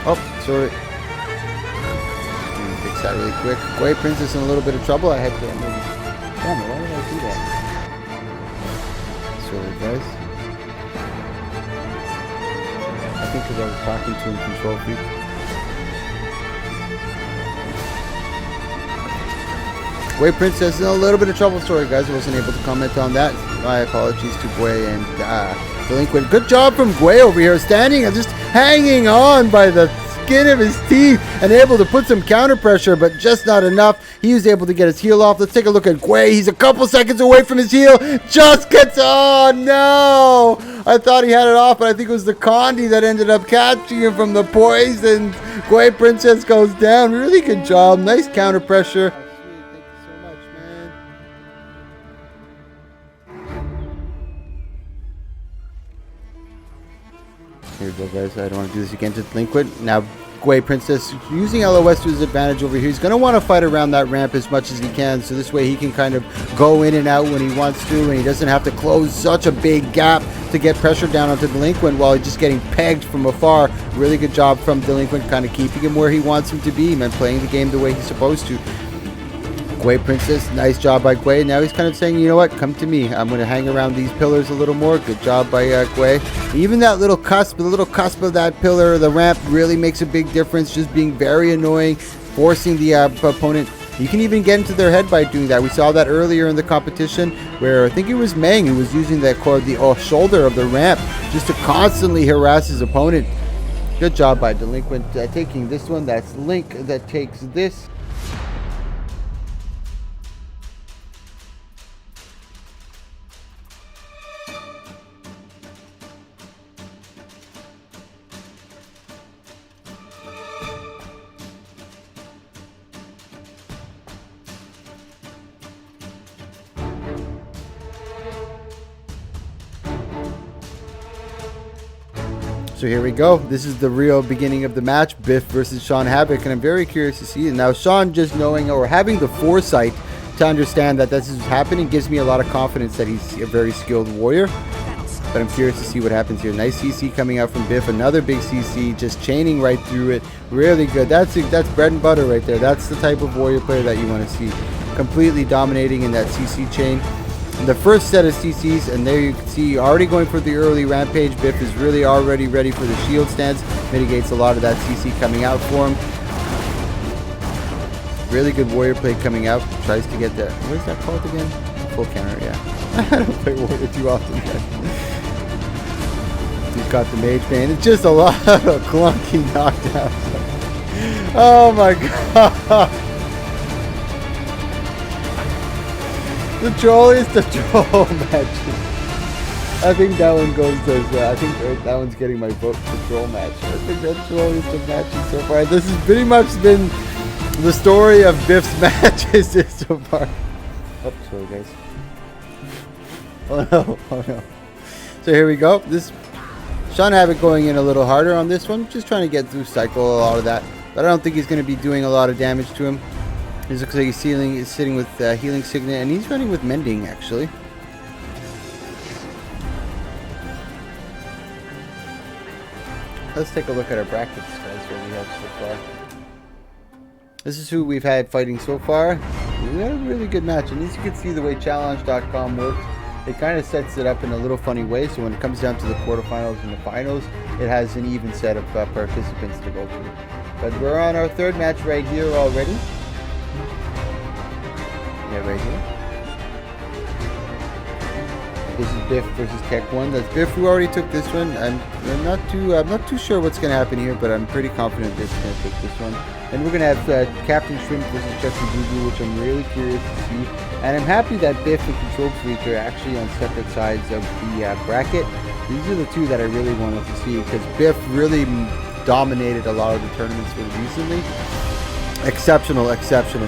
Oh, sorry. Fix that really quick. Gwei Princess in a little bit of trouble. I had to maybe. Damn it, why did I do that? Sorry, guys. I think because I was talking to him, Control Freak. Gwei Princess in a little bit of trouble. Sorry, guys. I wasn't able to comment on that. My apologies to Gwei and Delinquent. Good job from Gwei over here, standing and just hanging on by the skin of his teeth and able to put some counter pressure, but just not enough. He was able to get his heal off. Let's take a look at Gwei. He's a couple seconds away from his heal. Just gets, oh no! I thought he had it off, but I think it was the Condi that ended up catching him from the poison. Gwei Princess goes down. Really good job. Nice counter pressure. Here we go, guys. I don't want to do this again to Delinquent. Now, Gwei Princess using LOS to his advantage over here. He's going to want to fight around that ramp as much as he can, so this way he can kind of go in and out when he wants to, and he doesn't have to close such a big gap to get pressure down onto Delinquent while he's just getting pegged from afar. Really good job from Delinquent, kind of keeping him where he wants him to be, man, playing the game the way he's supposed to. Gwei Princess, nice job by Gwei. Now he's kind of saying, you know what, come to me. I'm going to hang around these pillars a little more. Good job by Gwei. Even that little cusp, the little cusp of that pillar, the ramp really makes a big difference. Just being very annoying, forcing the opponent You can even get into their head by doing that. We saw that earlier in the competition where I think it was Meng who was using the shoulder of the ramp just to constantly harass his opponent. Good job by Delinquent taking this one. That's Link that takes this. So here we go. This is the real beginning of the match, Biff versus Sean Havoc, and I'm very curious to see it. Now, Sean just knowing or having the foresight to understand that this is happening gives me a lot of confidence that he's a very skilled warrior. But I'm curious to see what happens here. Nice CC coming out from Biff. Another big CC, just chaining right through it. Really good. That's bread and butter right there. That's the type of warrior player that you want to see. Completely dominating in that CC chain. The first set of CCs, and there you can see already going for the early rampage. Biff is really already ready for the shield stance. Mitigates a lot of that CC coming out for him. Really good warrior play coming out. Tries to get the, what is that called again? Full counter, yeah. I don't play warrior too often yet. He's got the mage bane. It's just a lot of clunky knockdowns. Oh my god. The troll is the troll match. I think that one goes as I think that one's getting my vote for troll match. I think that troll is the match so far. This has pretty much been the story of Biff's matches so far. Oh, sorry guys. Oh no, oh no. So here we go. This Sean Havoc going in a little harder on this one. Just trying to get through cycle a lot of that. But I don't think he's going to be doing a lot of damage to him. He looks like he's sitting with Healing Signet, and he's running with Mending, actually. Let's take a look at our brackets, guys, what we have so far. This is who we've had fighting so far. We had a really good match, and as you can see the way Challenge.com works, it kind of sets it up in a little funny way, so when it comes down to the quarterfinals and the finals, it has an even set of participants to go through. But we're on our third match right here already. Yeah, right here. This is Biff versus Tech One. That's Biff who already took this one. I'm not too sure what's going to happen here, but I'm pretty confident Biff's going to take this one. And we're going to have Captain Shrimp versus Chucky Boo Boo, which I'm really curious to see. And I'm happy that Biff and Control Freak are actually on separate sides of the bracket. These are the two that I really wanted to see because Biff really dominated a lot of the tournaments recently. Exceptional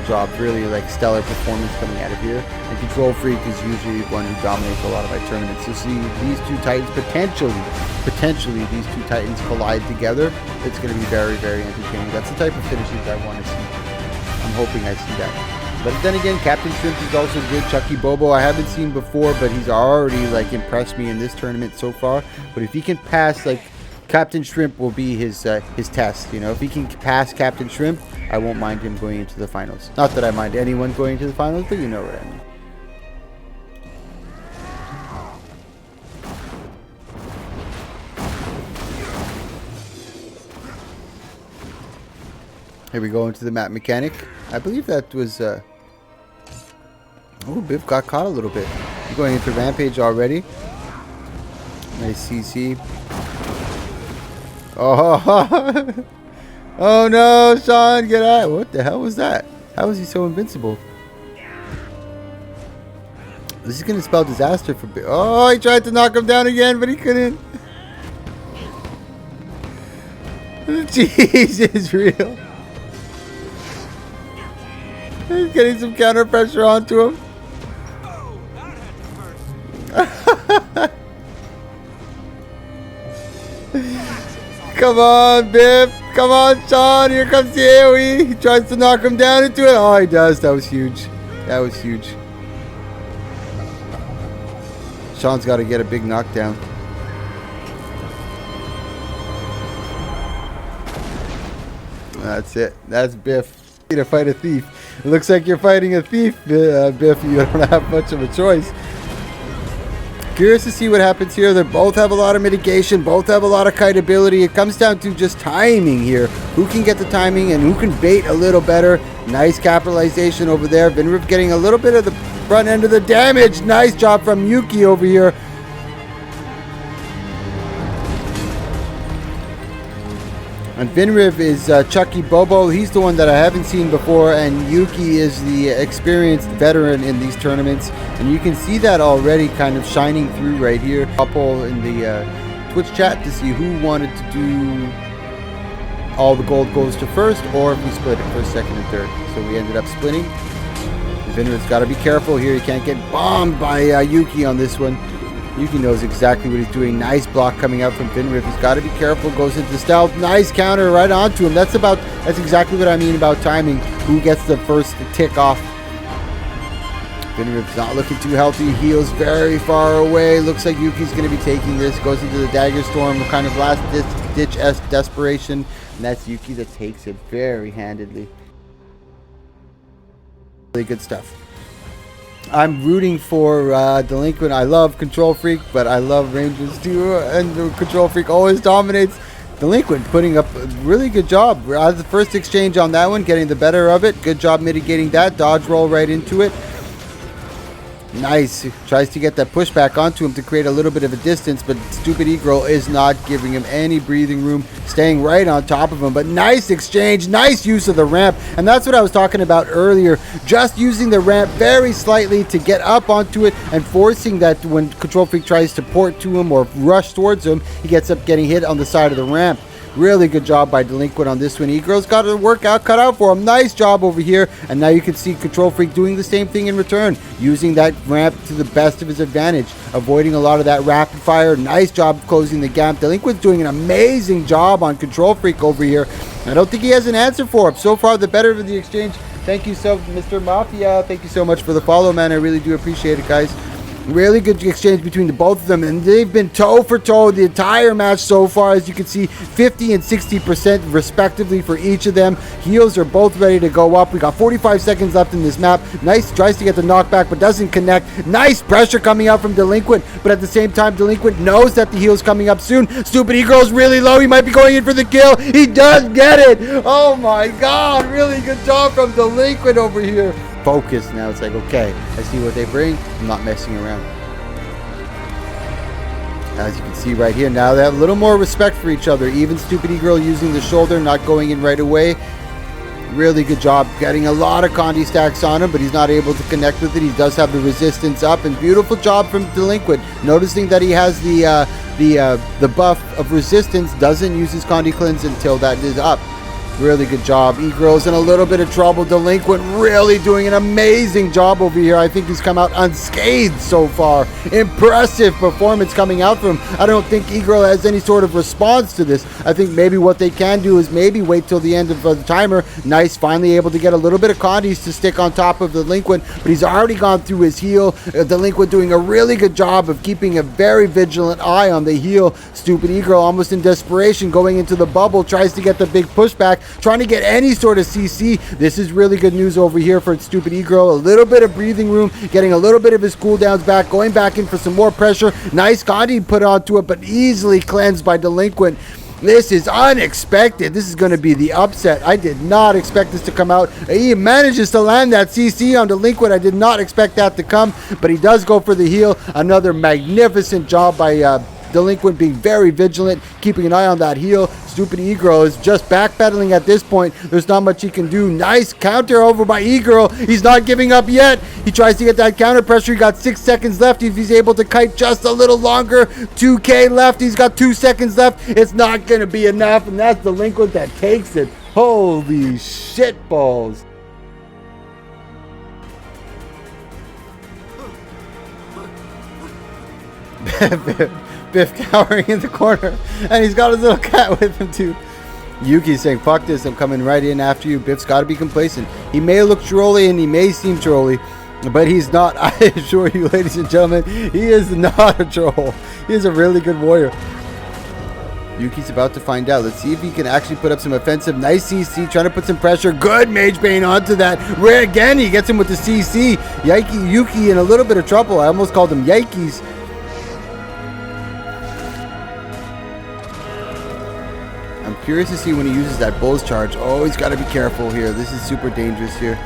job. Really like stellar performance coming out of here. And Control Freak is usually one who dominates a lot of my tournaments. So see these two titans potentially these two titans collide together. It's going to be very, very entertaining. That's the type of finishes I want to see. I'm hoping I see that. But then again, Captain Shrimp is also good. Chucky Bobo I haven't seen before, but he's already like impressed me in this tournament so far. But if he can pass, like Captain Shrimp will be his test. You know, if he can pass Captain Shrimp, I won't mind him going into the finals. Not that I mind anyone going into the finals, but you know what I mean. Here we go into the map mechanic. I believe that was oh, Biff got caught a little bit. He's going into Rampage already. Nice CC. Oh, oh no, Sean, get out. What the hell was that? How is he so invincible? This is going to spell disaster for Biff. Oh, he tried to knock him down again, but he couldn't. Jeez, it's real. He's getting some counter pressure onto him. Come on, Biff. Come on, Sean. Here comes the AoE. He tries to knock him down into it. Oh, he does. That was huge. That was huge. Sean's got to get a big knockdown. That's it. That's Biff. To fight a thief. It looks like you're fighting a thief, Biff. You don't have much of a choice. Curious to see what happens here. They both have a lot of mitigation, both have a lot of kite ability. It comes down to just timing here. Who can get the timing and who can bait a little better. Nice capitalization over there. Vinriv getting a little bit of the front end of the damage. Nice job from Yuki over here. And Vinriv is Chucky Bobo. He's the one that I haven't seen before, and Yuki is the experienced veteran in these tournaments. And you can see that already kind of shining through right here. Couple in the Twitch chat to see who wanted to do all the gold goes to first, or if we split it first, second, and third. So we ended up splitting. Vinriv's got to be careful here. He can't get bombed by Yuki on this one. Yuki knows exactly what he's doing. Nice block coming out from Vinriv. He's got to be careful. Goes into stealth. Nice counter right onto him. That's exactly what I mean about timing. Who gets the first tick off? Vinriv's not looking too healthy. Heals very far away. Looks like Yuki's going to be taking this. Goes into the Dagger Storm. Kind of last ditch desperation. And that's Yuki that takes it very handedly. Really good stuff. I'm rooting for Delinquent. I love Control Freak, but I love Rangers too. And Control Freak always dominates. Delinquent putting up a really good job. The first exchange on that one, getting the better of it. Good job mitigating that. Dodge roll right into it. Nice. Tries to get that pushback onto him to create a little bit of a distance, but Stupid E-Girl is not giving him any breathing room, staying right on top of him. But nice exchange, nice use of the ramp, and that's what I was talking about earlier. Just using the ramp very slightly to get up onto it and forcing that when Control Freak tries to port to him or rush towards him, he gets up getting hit on the side of the ramp. Really good job by Delinquent on this one. E-Girl's got a workout cut out for him. Nice job over here. And now you can see Control Freak doing the same thing in return. Using that ramp to the best of his advantage. Avoiding a lot of that rapid fire. Nice job closing the gap. Delinquent's doing an amazing job on Control Freak over here. I don't think he has an answer for him. So far, the better of the exchange. Thank you so, Mr. Mafia. Thank you so much for the follow, man. I really do appreciate it, guys. Really good exchange between the both of them, and they've been toe for toe the entire match so far. As you can see, 50 and 60% respectively for each of them. Heals are both ready to go up. We got 45 seconds left in this map. Nice, tries to get the knockback but doesn't connect. Nice pressure coming out from Delinquent, but at the same time Delinquent knows that the heal's coming up soon. Stupid E-Girl's really low. He might be going in for the kill. He does get it. Oh my god, really good job from Delinquent over here. Focus now. It's like, okay, I see what they bring. I'm not messing around. As you can see right here, now they have a little more respect for each other. Even Stupid E-Girl using the shoulder, not going in right away. Really good job getting a lot of Condi stacks on him, but he's not able to connect with it. He does have the resistance up, and beautiful job from Delinquent. Noticing that he has the buff of resistance, doesn't use his Condi cleanse until that is up. Really good job. E-Girl's in a little bit of trouble. Delinquent really doing an amazing job over here. I think he's come out unscathed so far. Impressive performance coming out from him. I don't think E-Girl has any sort of response to this. I think maybe what they can do is maybe wait till the end of the timer. Nice, finally able to get a little bit of Condis to stick on top of Delinquent, but he's already gone through his heal. Delinquent doing a really good job of keeping a very vigilant eye on the heal. Stupid E-Girl almost in desperation going into the bubble, tries to get the big pushback, trying to get any sort of CC. This is really good news over here for Stupid E-Girl. A little bit of breathing room, getting a little bit of his cooldowns back, going back in for some more pressure. Nice Condi put onto it, but easily cleansed by Delinquent. This is unexpected. This is going to be the upset. I did not expect this to come out. He manages to land that CC on Delinquent. I did not expect that to come, but he does go for the heal. Another magnificent job by Delinquent, being very vigilant, keeping an eye on that heal. Stupid E-Girl is just backpedaling at this point. There's not much he can do. Nice counter over by E-Girl. He's not giving up yet. He tries to get that counter pressure. He got 6 seconds left. If he's able to kite just a little longer, 2K left. He's got 2 seconds left. It's not going to be enough, and that's Delinquent that takes it. Holy shit balls. Biff cowering in the corner, and he's got his little cat with him too. Yuki's saying, fuck this, I'm coming right in after you. Biff's got to be complacent. He may look trolly and he may seem trolly, but he's not. I assure you, ladies and gentlemen, he is not a troll. He is a really good warrior. Yuki's about to find out. Let's see if he can actually put up some offensive. Nice CC, trying to put some pressure. Good Mage Bane onto that. Ray again, he gets him with the CC. Yuki in a little bit of trouble. I almost called him Yikes. Curious to see when he uses that Bull's Charge. Oh, he's got to be careful here. This is super dangerous here.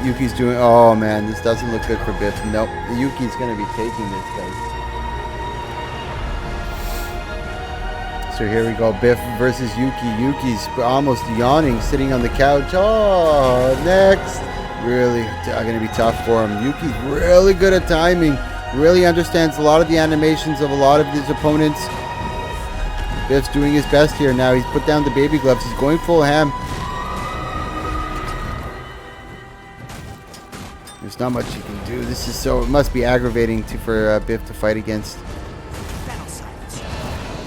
Yuki's doing... Oh, man. This doesn't look good for Biff. Nope. Yuki's going to be taking this, guys. So here we go. Biff versus Yuki. Yuki's almost yawning, sitting on the couch. Oh, next. Really going to be tough for him. Yuki's really good at timing. Really understands a lot of the animations of a lot of his opponents. Biff's doing his best here now. He's put down the baby gloves. He's going full ham. There's not much you can do. This is so... It must be aggravating for Biff to fight against.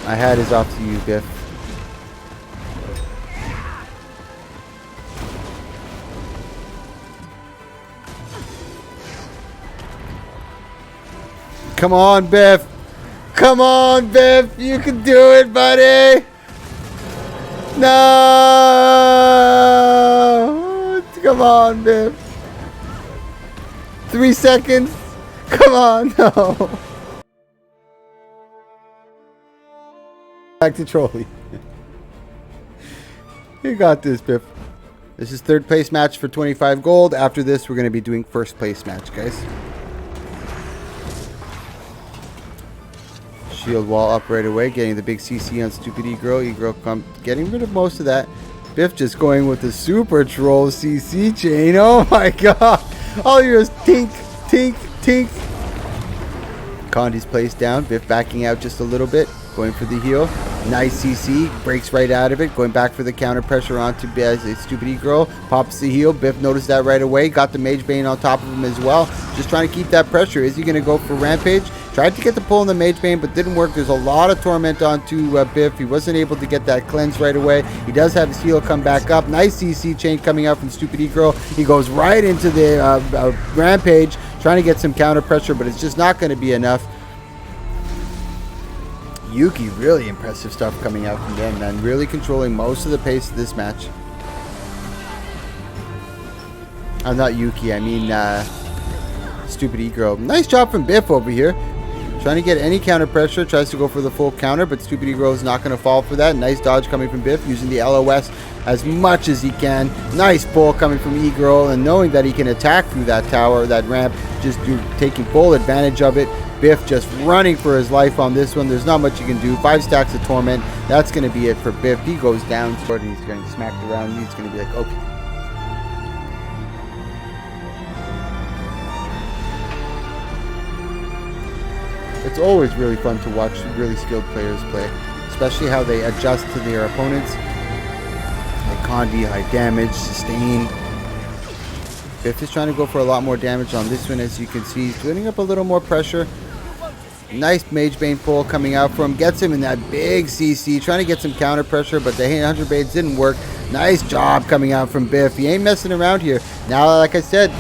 My hat is off to you, Biff. Come on, Biff. Come on, Biff. You can do it, buddy. No. Come on, Biff. 3 seconds. Come on. No. Back to Trolley. You got this, Biff. This is third place match for 25 gold. After this, we're going to be doing first place match, guys. Shield wall up right away, getting the big CC on stupid E-Girl. E-Girl getting rid of most of that. Biff just going with the super troll CC chain. Oh my god. All you hear is tink, tink, tink. Condi's placed down. Biff backing out just a little bit. Going for the heal. Nice CC. Breaks right out of it. Going back for the counter pressure onto stupid E-Girl. Pops the heal. Biff noticed that right away. Got the Mage Bane on top of him as well. Just trying to keep that pressure. Is he going to go for Rampage? Tried to get the pull on the Mage Bane, but didn't work. There's a lot of torment onto Biff. He wasn't able to get that cleanse right away. He does have his heal come back up. Nice CC chain coming out from stupid E-Girl. He goes right into the Rampage, trying to get some counter pressure, but it's just not going to be enough. Yuki, really impressive stuff coming out from them, man. Really controlling most of the pace of this match. I'm not Yuki, I mean stupid E-Girl. Nice job from Biff over here. Trying to get any counter pressure. Tries to go for the full counter, but stupid E-Girl is not going to fall for that. Nice dodge coming from Biff, using the LOS as much as he can. Nice pull coming from E-Girl, and knowing that he can attack through that tower, that ramp, just taking full advantage of it. Biff just running for his life on this one. There's not much you can do. 5 stacks of torment. That's going to be it for Biff. He goes down, he's getting smacked around. He's going to be like, okay. It's always really fun to watch really skilled players play, especially how they adjust to their opponents. Like Condi, high damage, sustain. Biff is trying to go for a lot more damage on this one, as you can see. He's putting up a little more pressure. Nice Mage Bane pull coming out from him. Gets him in that big CC. Trying to get some counter pressure, but the 100 Blades didn't work. Nice job coming out from Biff. He ain't messing around here. Now, like I said,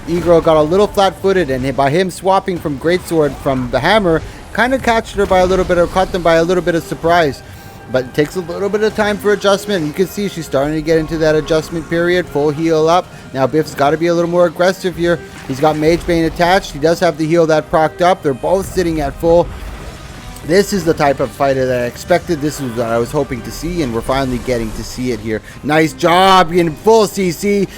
E-Girl got a little flat-footed, and by him swapping from Greatsword from the hammer, kind of caught them by a little bit of surprise. But it takes a little bit of time for adjustment. You can see she's starting to get into that adjustment period. Full heal up. Now Biff's got to be a little more aggressive here. He's got Mage Bane attached. He does have the heal that procced up. They're both sitting at full. This is the type of fighter that I expected. This is what I was hoping to see, and we're finally getting to see it here. Nice job in full CC.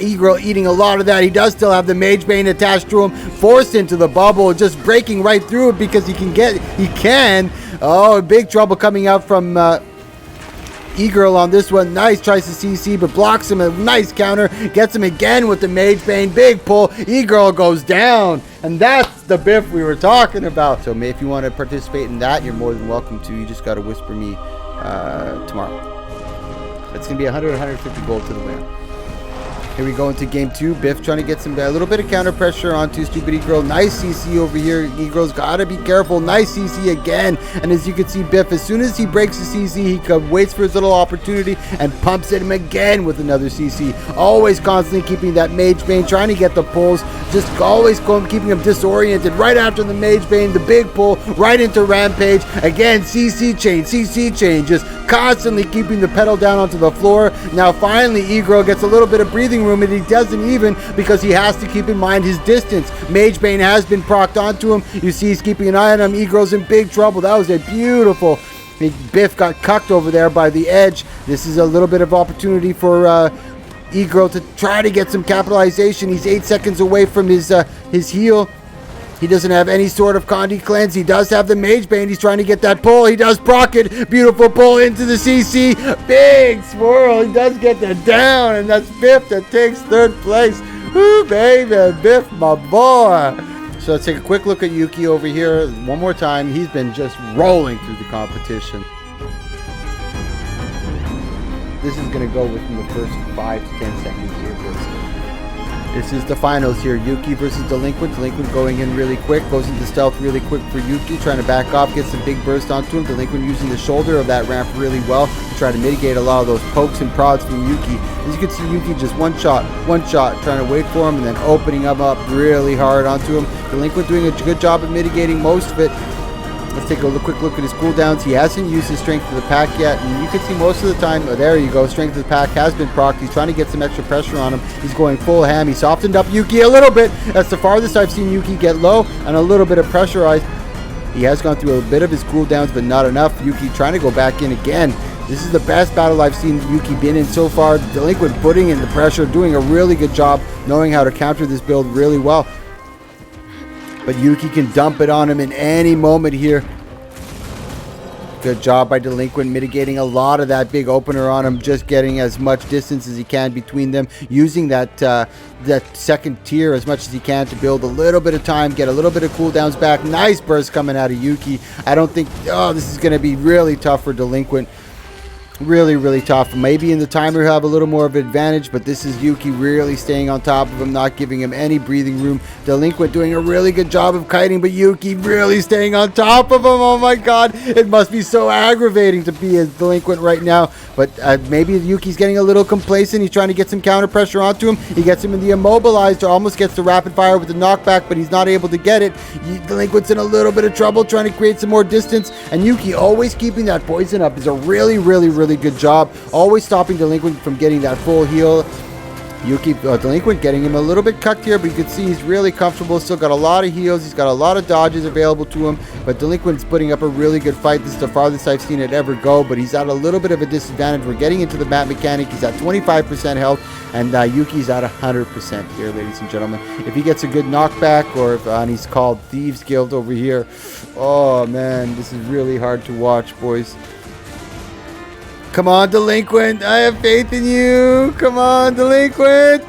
E-Girl eating a lot of that. He does still have the Mage Bane attached to him. Forced into the bubble, just breaking right through it because he can. Oh, big trouble coming out from E-Girl on this one. Nice, tries to CC, but blocks him. A nice counter. Gets him again with the Mage Bane. Big pull. E-Girl goes down. And that's the Biff we were talking about. So if you want to participate in that, you're more than welcome to. You just got to whisper me tomorrow. It's going to be 100, 150 gold to the winner. Here we go into game 2. Biff trying to get a little bit of counter pressure onto stupid E-Girl. Nice CC over here. E-Girl's got to be careful. Nice CC again. And as you can see, Biff, as soon as he breaks the CC, he waits for his little opportunity and pumps at him again with another CC. Always constantly keeping that Mage Bane, trying to get the pulls. Just always keeping him disoriented. Right after the Mage Bane, the big pull, right into Rampage. Again, CC chain. Just constantly keeping the pedal down onto the floor. Now finally, E-Girl gets a little bit of breathing room, and he doesn't even, because he has to keep in mind his distance. Mage Bane has been procced onto him. You see he's keeping an eye on him. E-Girl's in big trouble. That was a beautiful Biff got cucked over there by the edge. This is a little bit of opportunity for E-Girl to try to get some capitalization. He's 8 seconds away from his heal. He doesn't have any sort of Condi cleanse. He does have the Mage Bane. He's trying to get that pull. He does proc it. Beautiful pull into the CC. Big swirl. He does get that down, and that's Biff that takes 3rd place. Woo, baby. Biff, my boy. So let's take a quick look at Yuki over here one more time. He's been just rolling through the competition. This is going to go within the first 5 to 10 seconds here. This is the finals here. Yuki versus Delinquent. Delinquent going in really quick. Goes into stealth really quick for Yuki. Trying to back off. Gets a big burst onto him. Delinquent using the shoulder of that ramp really well to try to mitigate a lot of those pokes and prods from Yuki. As you can see, Yuki just one shot. Trying to wait for him and then opening him up really hard onto him. Delinquent doing a good job of mitigating most of it. Let's take a quick look at his cooldowns. He hasn't used his Strength of the Pack yet, and you can see most of the time, oh, there you go, Strength of the Pack has been procced. He's trying to get some extra pressure on him. He's going full ham. He softened up Yuki a little bit. That's the farthest I've seen Yuki get low and a little bit of pressurized. He has gone through a bit of his cooldowns, but not enough. Yuki trying to go back in again. This is the best battle I've seen Yuki been in so far. Delinquent putting in the pressure, doing a really good job, knowing how to counter this build really well. But Yuki can dump it on him in any moment here. Good job by Delinquent mitigating a lot of that big opener on him, just getting as much distance as he can between them, using that second tier as much as he can to build a little bit of time, get a little bit of cooldowns back. Nice burst coming out of Yuki. I don't think, this is going to be really tough for Delinquent. Really, really tough. Maybe in the timer he'll have a little more of an advantage, but this is Yuki really staying on top of him, not giving him any breathing room. Delinquent doing a really good job of kiting, but Yuki really staying on top of him. Oh my god, it must be so aggravating to be a Delinquent right now. But maybe Yuki's getting a little complacent. He's trying to get some counter pressure onto him. He gets him in the immobilized, or almost gets the rapid fire with the knockback, but he's not able to get it. Delinquent's in a little bit of trouble trying to create some more distance, and Yuki always keeping that poison up is a really, really, really good job. Always stopping Delinquent from getting that full heal. Yuki, Delinquent getting him a little bit cucked here, but you can see he's really comfortable. Still got a lot of heals. He's got a lot of dodges available to him, but Delinquent's putting up a really good fight. This is the farthest I've seen it ever go, but he's at a little bit of a disadvantage. We're getting into the map mechanic. He's at 25% health, and Yuki's at 100% here, ladies and gentlemen. If he gets a good knockback, or if and he's called Thieves Guild over here, oh man, this is really hard to watch, boys. Come on, Delinquent. I have faith in you. Come on, Delinquent.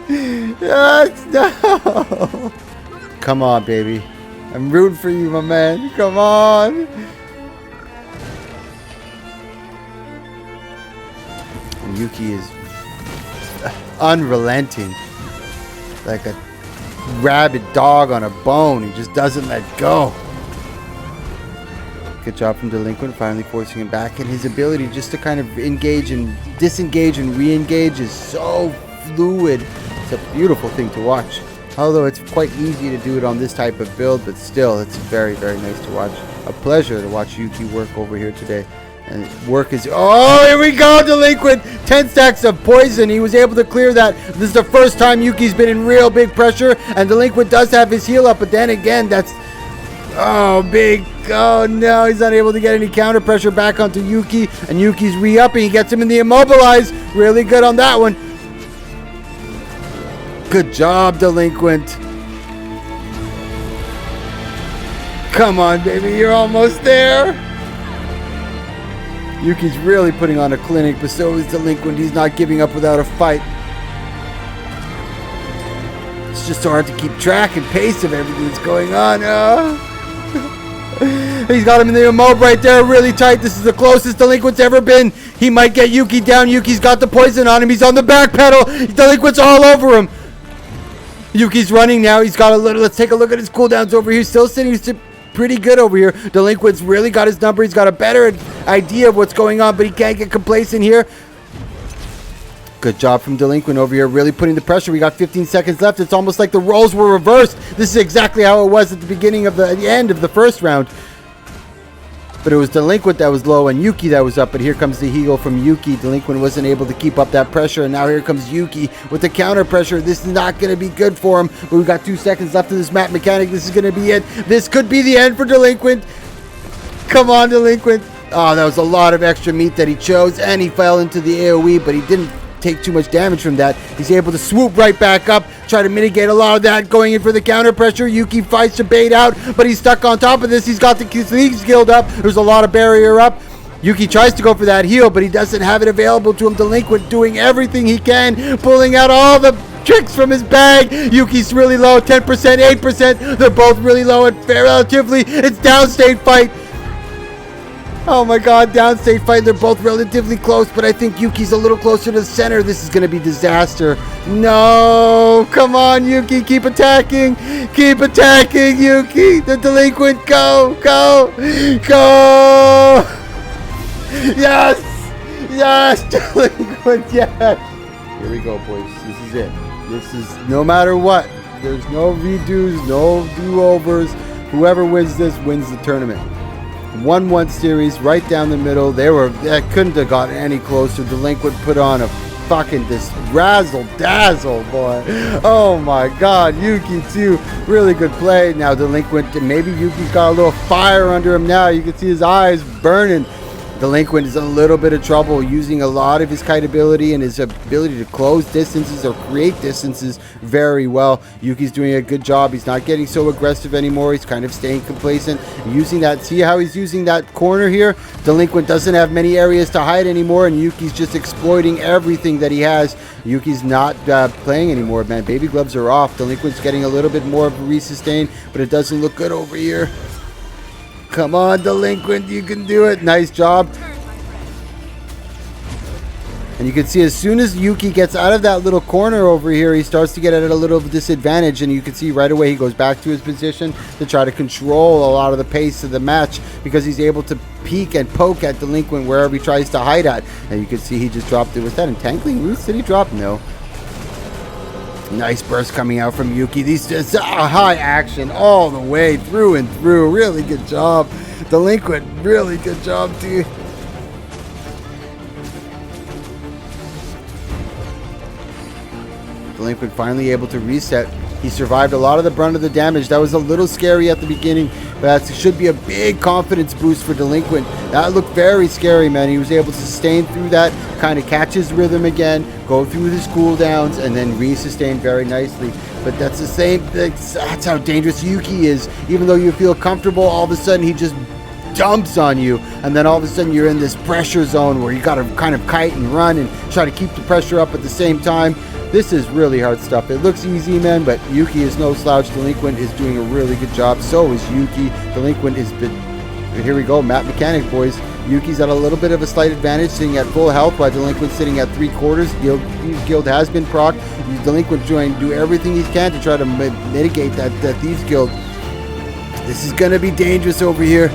Yes, no. Come on, baby. I'm rooting for you, my man. Come on. And Yuki is unrelenting. Like a rabid dog on a bone. He just doesn't let go. Good job from Delinquent, finally forcing him back, and his ability just to kind of engage and disengage and re-engage is so fluid. It's a beautiful thing to watch. Although it's quite easy to do it on this type of build, but still, it's very, very nice to watch. A pleasure to watch Yuki work over here today. And work is... Oh, here we go, Delinquent! 10 stacks of poison. He was able to clear that. This is the first time Yuki's been in real big pressure, and Delinquent does have his heal up, but then again, that's... Oh, big. Oh, no. He's not able to get any counter pressure back onto Yuki. And Yuki's re-upping. He gets him in the immobilize. Really good on that one. Good job, Delinquent. Come on, baby. You're almost there. Yuki's really putting on a clinic, but so is Delinquent. He's not giving up without a fight. It's just so hard to keep track and pace of everything that's going on. He's got him in the immob right there, really tight. This is the closest Delinquent's ever been. He might get Yuki down. Yuki's got the poison on him. He's on the back pedal. Delinquent's all over him. Yuki's running now. He's got a little... Let's take a look at his cooldowns over here. Still sitting pretty good over here. Delinquent's really got his number. He's got a better idea of what's going on, but he can't get complacent here. Good job from Delinquent over here, really putting the pressure. We got 15 seconds left. It's almost like the roles were reversed. This is exactly how it was at the beginning of the end of the first round. But it was Delinquent that was low and Yuki that was up. But here comes the heal from Yuki. Delinquent wasn't able to keep up that pressure. And now here comes Yuki with the counter pressure. This is not going to be good for him. But we've got 2 seconds left in this map mechanic. This is going to be it. This could be the end for Delinquent. Come on, Delinquent. Oh, that was a lot of extra meat that he chose, and he fell into the AoE, but he didn't take too much damage from that. He's able to swoop right back up, try to mitigate a lot of that, going in for the counter pressure. Yuki fights to bait out, but he's stuck on top of this. He's got the Thieves Guild up. There's a lot of barrier up. Yuki tries to go for that heal, but he doesn't have it available to him. Delinquent doing everything he can, pulling out all the tricks from his bag. Yuki's really low, 10%, 8%. They're both really low and relatively. It's downstate fight. Oh my god, downstate fight. They're both relatively close, but I think Yuki's a little closer to the center. This is going to be disaster. No, come on, Yuki, keep attacking. Keep attacking, Yuki. The Delinquent, go, go, go. Yes, yes, Delinquent, yes. Here we go, boys. This is it. This is no matter what. There's no redos, no do-overs. Whoever wins this wins the tournament. 1-1 series right down the middle. They couldn't have gotten any closer. Delinquent put on a fucking this razzle dazzle, boy. Oh my god, Yuki too. Really good play. Now Delinquent, maybe Yuki's got a little fire under him now. You can see his eyes burning. Delinquent is in a little bit of trouble, using a lot of his kite ability and his ability to close distances or create distances very well. Yuki's doing a good job. He's not getting so aggressive anymore. He's kind of staying complacent, using that. See how he's using that corner here? Delinquent doesn't have many areas to hide anymore, and Yuki's just exploiting everything that he has. Yuki's not playing anymore, man. Baby gloves are off. Delinquent's getting a little bit more of a resustain, but it doesn't look good over here. Come on, Delinquent, you can do it. Nice job. And you can see as soon as Yuki gets out of that little corner over here, he starts to get at a little disadvantage, and you can see right away he goes back to his position to try to control a lot of the pace of the match, because he's able to peek and poke at Delinquent wherever he tries to hide at. And you can see he just dropped it. Was that Entangling Roots? Did he drop? No. Nice burst coming out from Yuki. These just high action all the way through and through. Really good job. Delinquent, really good job, too. Delinquent finally able to reset. He survived a lot of the brunt of the damage. That was a little scary at the beginning, but that should be a big confidence boost for Delinquent. That looked very scary, man. He was able to sustain through that, kind of catch his rhythm again, go through his cooldowns, and then resustain very nicely. But that's the same. That's how dangerous Yuki is. Even though you feel comfortable, all of a sudden he just dumps on you, and then all of a sudden you're in this pressure zone where you got to kind of kite and run and try to keep the pressure up at the same time. This is really hard stuff. It looks easy, man, but Yuki is no slouch. Delinquent is doing a really good job. So is Yuki. Delinquent is been. Here we go, Map Mechanic, boys. Yuki's at a little bit of a slight advantage, sitting at full health, while Delinquent's sitting at 3/4. Thieves Guild has been proc. Delinquent trying to do everything he can to try to mitigate that Thieves Guild. This is going to be dangerous over here.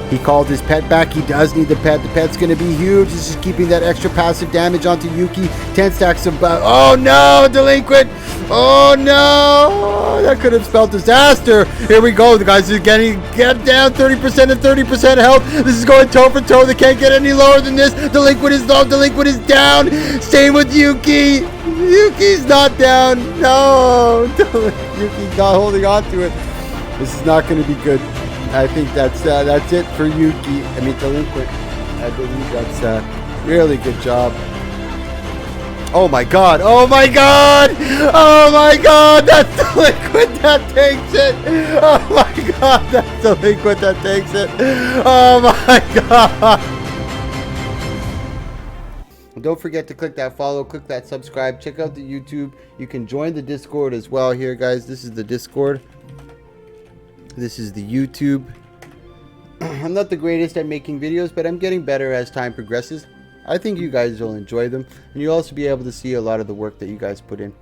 He called his pet back. He does need the pet. The pet's going to be huge. This is keeping that extra passive damage onto Yuki. 10 stacks of... oh, no, Delinquent. Oh, no. That could have spelled disaster. Here we go. The guys are getting down 30% and 30% health. This is going toe for toe. They can't get any lower than this. Delinquent is low. Delinquent is down. Same with Yuki. Yuki's not down. No. Yuki's not holding on to it. This is not going to be good. I think that's it for Yuki. I mean, Delinquent. I believe that's really good job. Oh my god! Oh my god! Oh my god! That's Delinquent that takes it! Oh my god! That's Delinquent that takes it! Oh my god! Don't forget to click that follow, click that subscribe, check out the YouTube. You can join the Discord as well here, guys. This is the Discord. This is the YouTube. I'm not the greatest at making videos, but I'm getting better as time progresses. I think you guys will enjoy them, and you'll also be able to see a lot of the work that you guys put in.